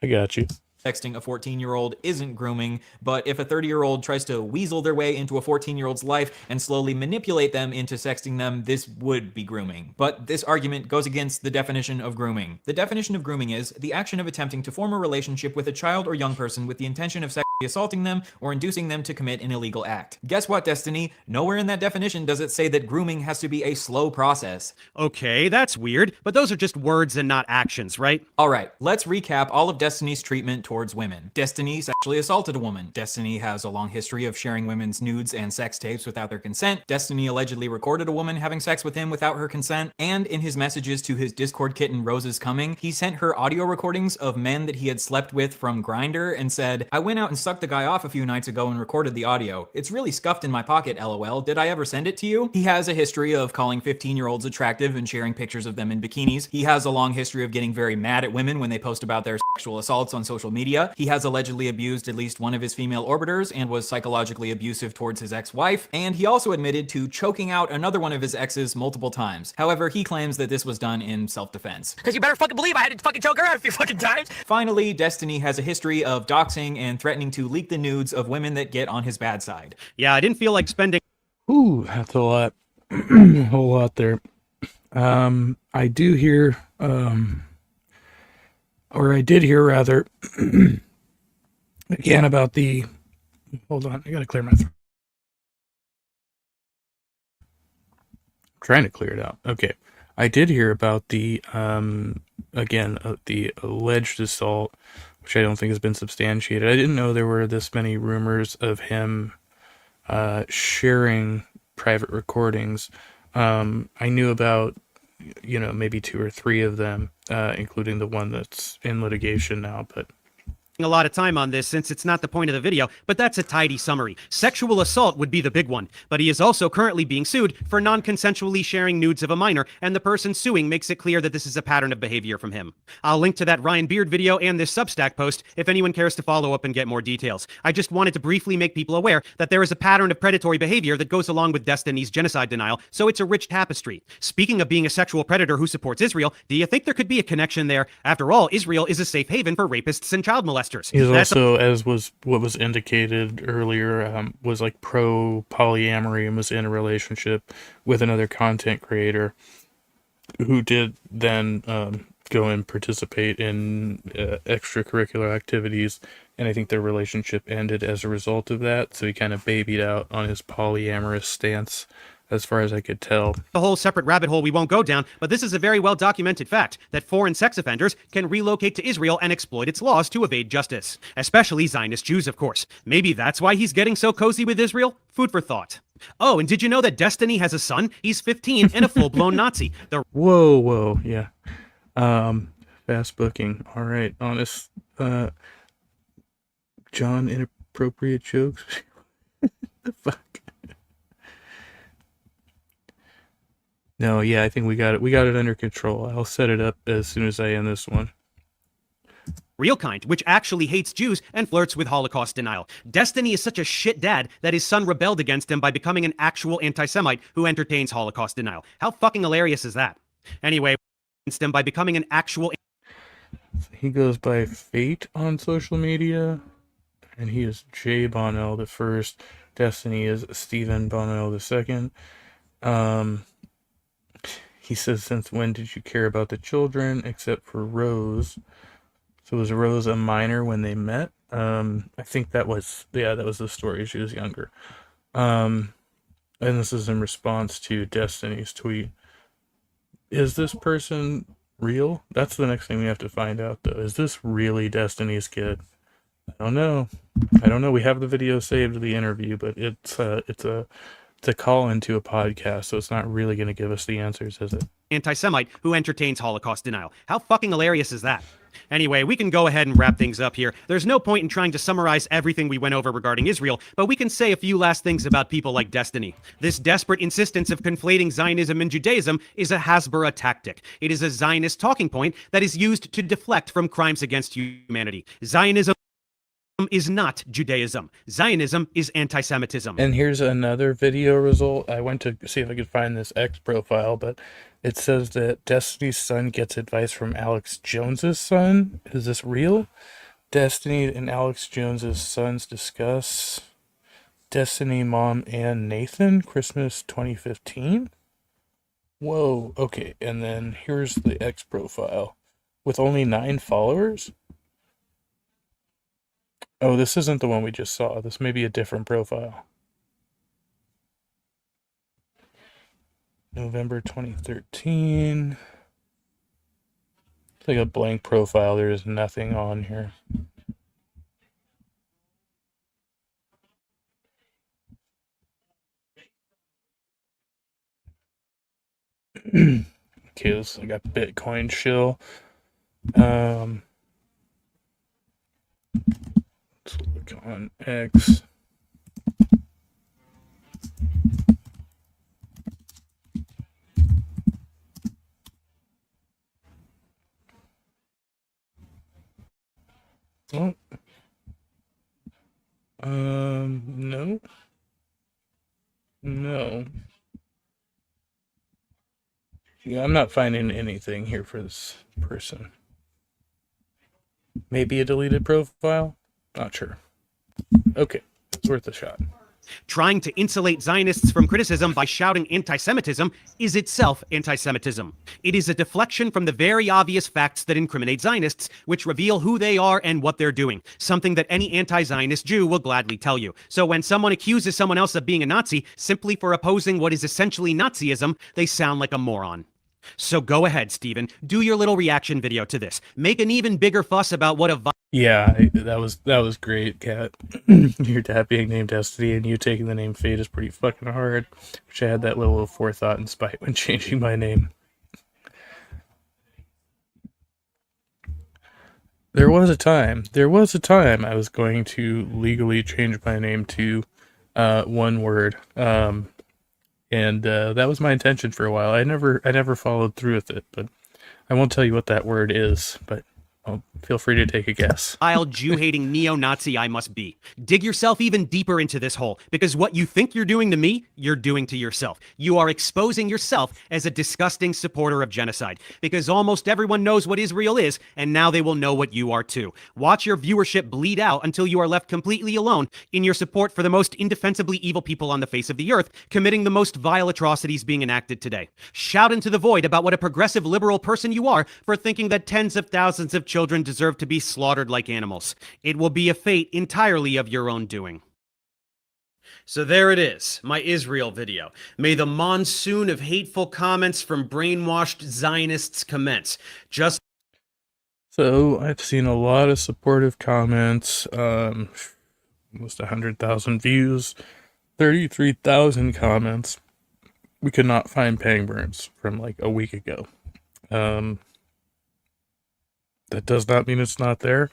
I got you. Sexting a 14-year-old isn't grooming, but if a 30-year-old tries to weasel their way into a 14-year-old's life and slowly manipulate them into sexting them, this would be grooming. But this argument goes against the definition of grooming. The definition of grooming is the action of attempting to form a relationship with a child or young person with the intention of sexually assaulting them or inducing them to commit an illegal act. Guess what, Destiny? Nowhere in that definition does it say that grooming has to be a slow process. Okay, that's weird, but those are just words and not actions, right? All right, let's recap all of Destiny's treatment towards women. Destiny sexually assaulted a woman. Destiny has a long history of sharing women's nudes and sex tapes without their consent. Destiny allegedly recorded a woman having sex with him without her consent. And in his messages to his Discord kitten Rose's Coming, he sent her audio recordings of men that he had slept with from Grindr and said, "I went out and sucked the guy off a few nights ago and recorded the audio. It's really scuffed in my pocket, lol. Did I ever send it to you?" He has a history of calling 15-year-olds attractive and sharing pictures of them in bikinis. He has a long history of getting very mad at women when they post about their sexual assaults on social media. He has allegedly abused at least one of his female orbiters and was psychologically abusive towards his ex-wife. And he also admitted to choking out another one of his exes multiple times. However, he claims that this was done in self-defense. Because you better fucking believe I had to fucking choke her out a few fucking times. Finally, Destiny has a history of doxing and threatening to leak the nudes of women that get on his bad side. Yeah, I didn't feel like spending... Ooh, that's a lot. A whole lot there. I do hear, or I did hear rather, again about the, hold on, I gotta clear my throat. I'm trying to clear it out. Okay. I did hear about the, the alleged assault, which I don't think has been substantiated. I didn't know there were this many rumors of him sharing private recordings. I knew about, you know, maybe 2 or 3 of them, including the one that's in litigation now, but a lot of time on this since it's not the point of the video, but that's a tidy summary. Sexual assault would be the big one, but he is also currently being sued for non-consensually sharing nudes of a minor, and the person suing makes it clear that this is a pattern of behavior from him. I'll link to that Ryan Beard video and this Substack post if anyone cares to follow up and get more details. I just wanted to briefly make people aware that there is a pattern of predatory behavior that goes along with Destiny's genocide denial, so it's a rich tapestry. Speaking of being a sexual predator who supports Israel, do you think there could be a connection there? After all, Israel is a safe haven for rapists and child molesters. molesters. He's That's also, as was what was indicated earlier, was like pro polyamory and was in a relationship with another content creator who did then go and participate in extracurricular activities, and I think their relationship ended as a result of that. So he kind of babied out on his polyamorous stance, as far as I could tell. a whole separate rabbit hole we won't go down, but this is a very well documented fact that foreign sex offenders can relocate to Israel and exploit its laws to evade justice. Especially Zionist Jews, of course. Maybe that's why he's getting so cozy with Israel? Food for thought. Oh, and did you know that Destiny has a son? He's 15 and a full-blown Nazi. Whoa, yeah. Fast booking. All right, honest. John, inappropriate jokes. The fuck. No, yeah, I think we got it under control. I'll set it up as soon as I end this one. Real kind, which actually hates Jews and flirts with Holocaust denial. Destiny is such a shit dad that his son rebelled against him by becoming an actual anti-Semite who entertains Holocaust denial. How fucking hilarious is that? Anyway, against him by becoming an actual... He goes by Fate on social media, and he is Jay Bonnell the first. Destiny is Stephen Bonnell the second. He says, since when did you care about the children, except for Rose? So was Rose a minor when they met? I think that was the story. She was younger. And this is in response to Destiny's tweet. Is this person real? That's the next thing we have to find out, though. Is this really Destiny's kid? I don't know. We have the video saved of the interview, but it's a call into a podcast, so it's not really going to give us the answers, is it? Anti-Semite who entertains Holocaust denial. How fucking hilarious is that? Anyway, we can go ahead and wrap things up here. There's no point in trying to summarize everything we went over regarding Israel, but we can say a few last things about people like Destiny. This desperate insistence of conflating Zionism and Judaism is a Hasbara tactic. It is a Zionist talking point that is used to deflect from crimes against humanity. Zionism is not Judaism. Zionism is anti-Semitism. And here's another video result. I went to see if I could find this X profile, but it says that Destiny's son gets advice from Alex Jones's son. Is this real? Destiny and Alex Jones's sons discuss Destiny mom and Nathan, Christmas 2015. Whoa, okay. And then here's the X profile with only 9 followers. Oh, this isn't the one we just saw. This may be a different profile. November 2013. It's like a blank profile. There is nothing on here. Okay, this I got Bitcoin shill. Let's look on X. Oh. No. No. Yeah, I'm not finding anything here for this person. Maybe a deleted profile? Not sure. Okay, it's worth a shot. Trying to insulate Zionists from criticism by shouting anti-Semitism is itself anti-Semitism. It is a deflection from the very obvious facts that incriminate Zionists, which reveal who they are and what they're doing, something that any anti-Zionist Jew will gladly tell you. So when someone accuses someone else of being a Nazi simply for opposing what is essentially Nazism, they sound like a moron. So go ahead, Stephen, do your little reaction video to this. Make an even bigger fuss about what a... Yeah, that was great, Kat. Your dad being named Destiny and you taking the name Fate is pretty fucking hard. Wish I had that level of forethought and spite when changing my name. There was a time I was going to legally change my name to one word. And that was my intention for a while. I never followed through with it, but I won't tell you what that word is, but I'll Feel free to take a guess. Jew-hating neo-Nazi I must be. Dig yourself even deeper into this hole, because what you think you're doing to me, you're doing to yourself. You are exposing yourself as a disgusting supporter of genocide, because almost everyone knows what Israel is, and now they will know what you are too. Watch your viewership bleed out until you are left completely alone in your support for the most indefensibly evil people on the face of the earth, committing the most vile atrocities being enacted today. Shout into the void about what a progressive liberal person you are for thinking that tens of thousands of children deserve to be slaughtered like animals. It will be a fate entirely of your own doing. So there it is, my Israel video. May the monsoon of hateful comments from brainwashed Zionists commence. So I've seen a lot of supportive comments, almost 100,000 views, 33,000 comments. We could not find Pangburns from like a week ago. That does not mean it's not there.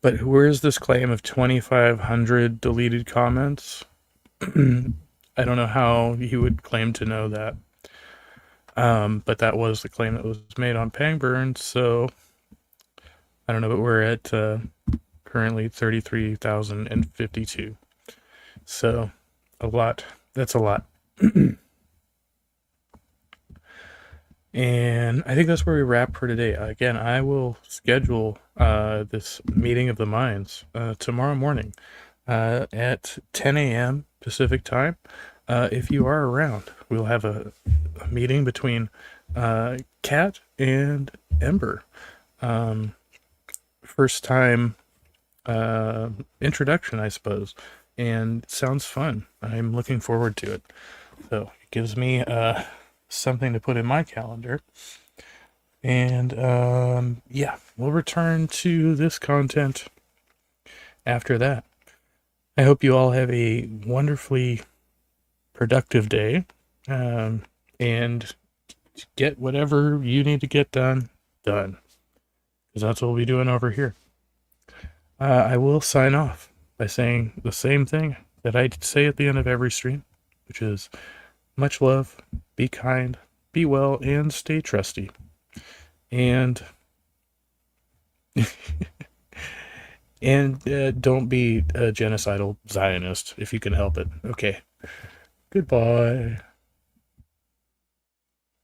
But where is this claim of 2,500 deleted comments? I don't know how he would claim to know that. But that was the claim that was made on Pangburn, so I don't know, but we're at currently 33,052. So a lot. That's a lot. And I think that's where we wrap for today. Again, I will schedule this meeting of the minds tomorrow morning at 10 a.m. Pacific time. If you are around, we'll have a meeting between Kat and Ember. First time introduction, I suppose. And it sounds fun. I'm looking forward to it. So it gives me something to put in my calendar. And yeah, we'll return to this content after that. I hope you all have a wonderfully productive day, and get whatever you need to get done, because that's what we'll be doing over here. I will sign off by saying the same thing that I say at the end of every stream, which is much love, be kind, be well, and stay trusty. And don't be a genocidal Zionist if you can help it. Okay. Goodbye.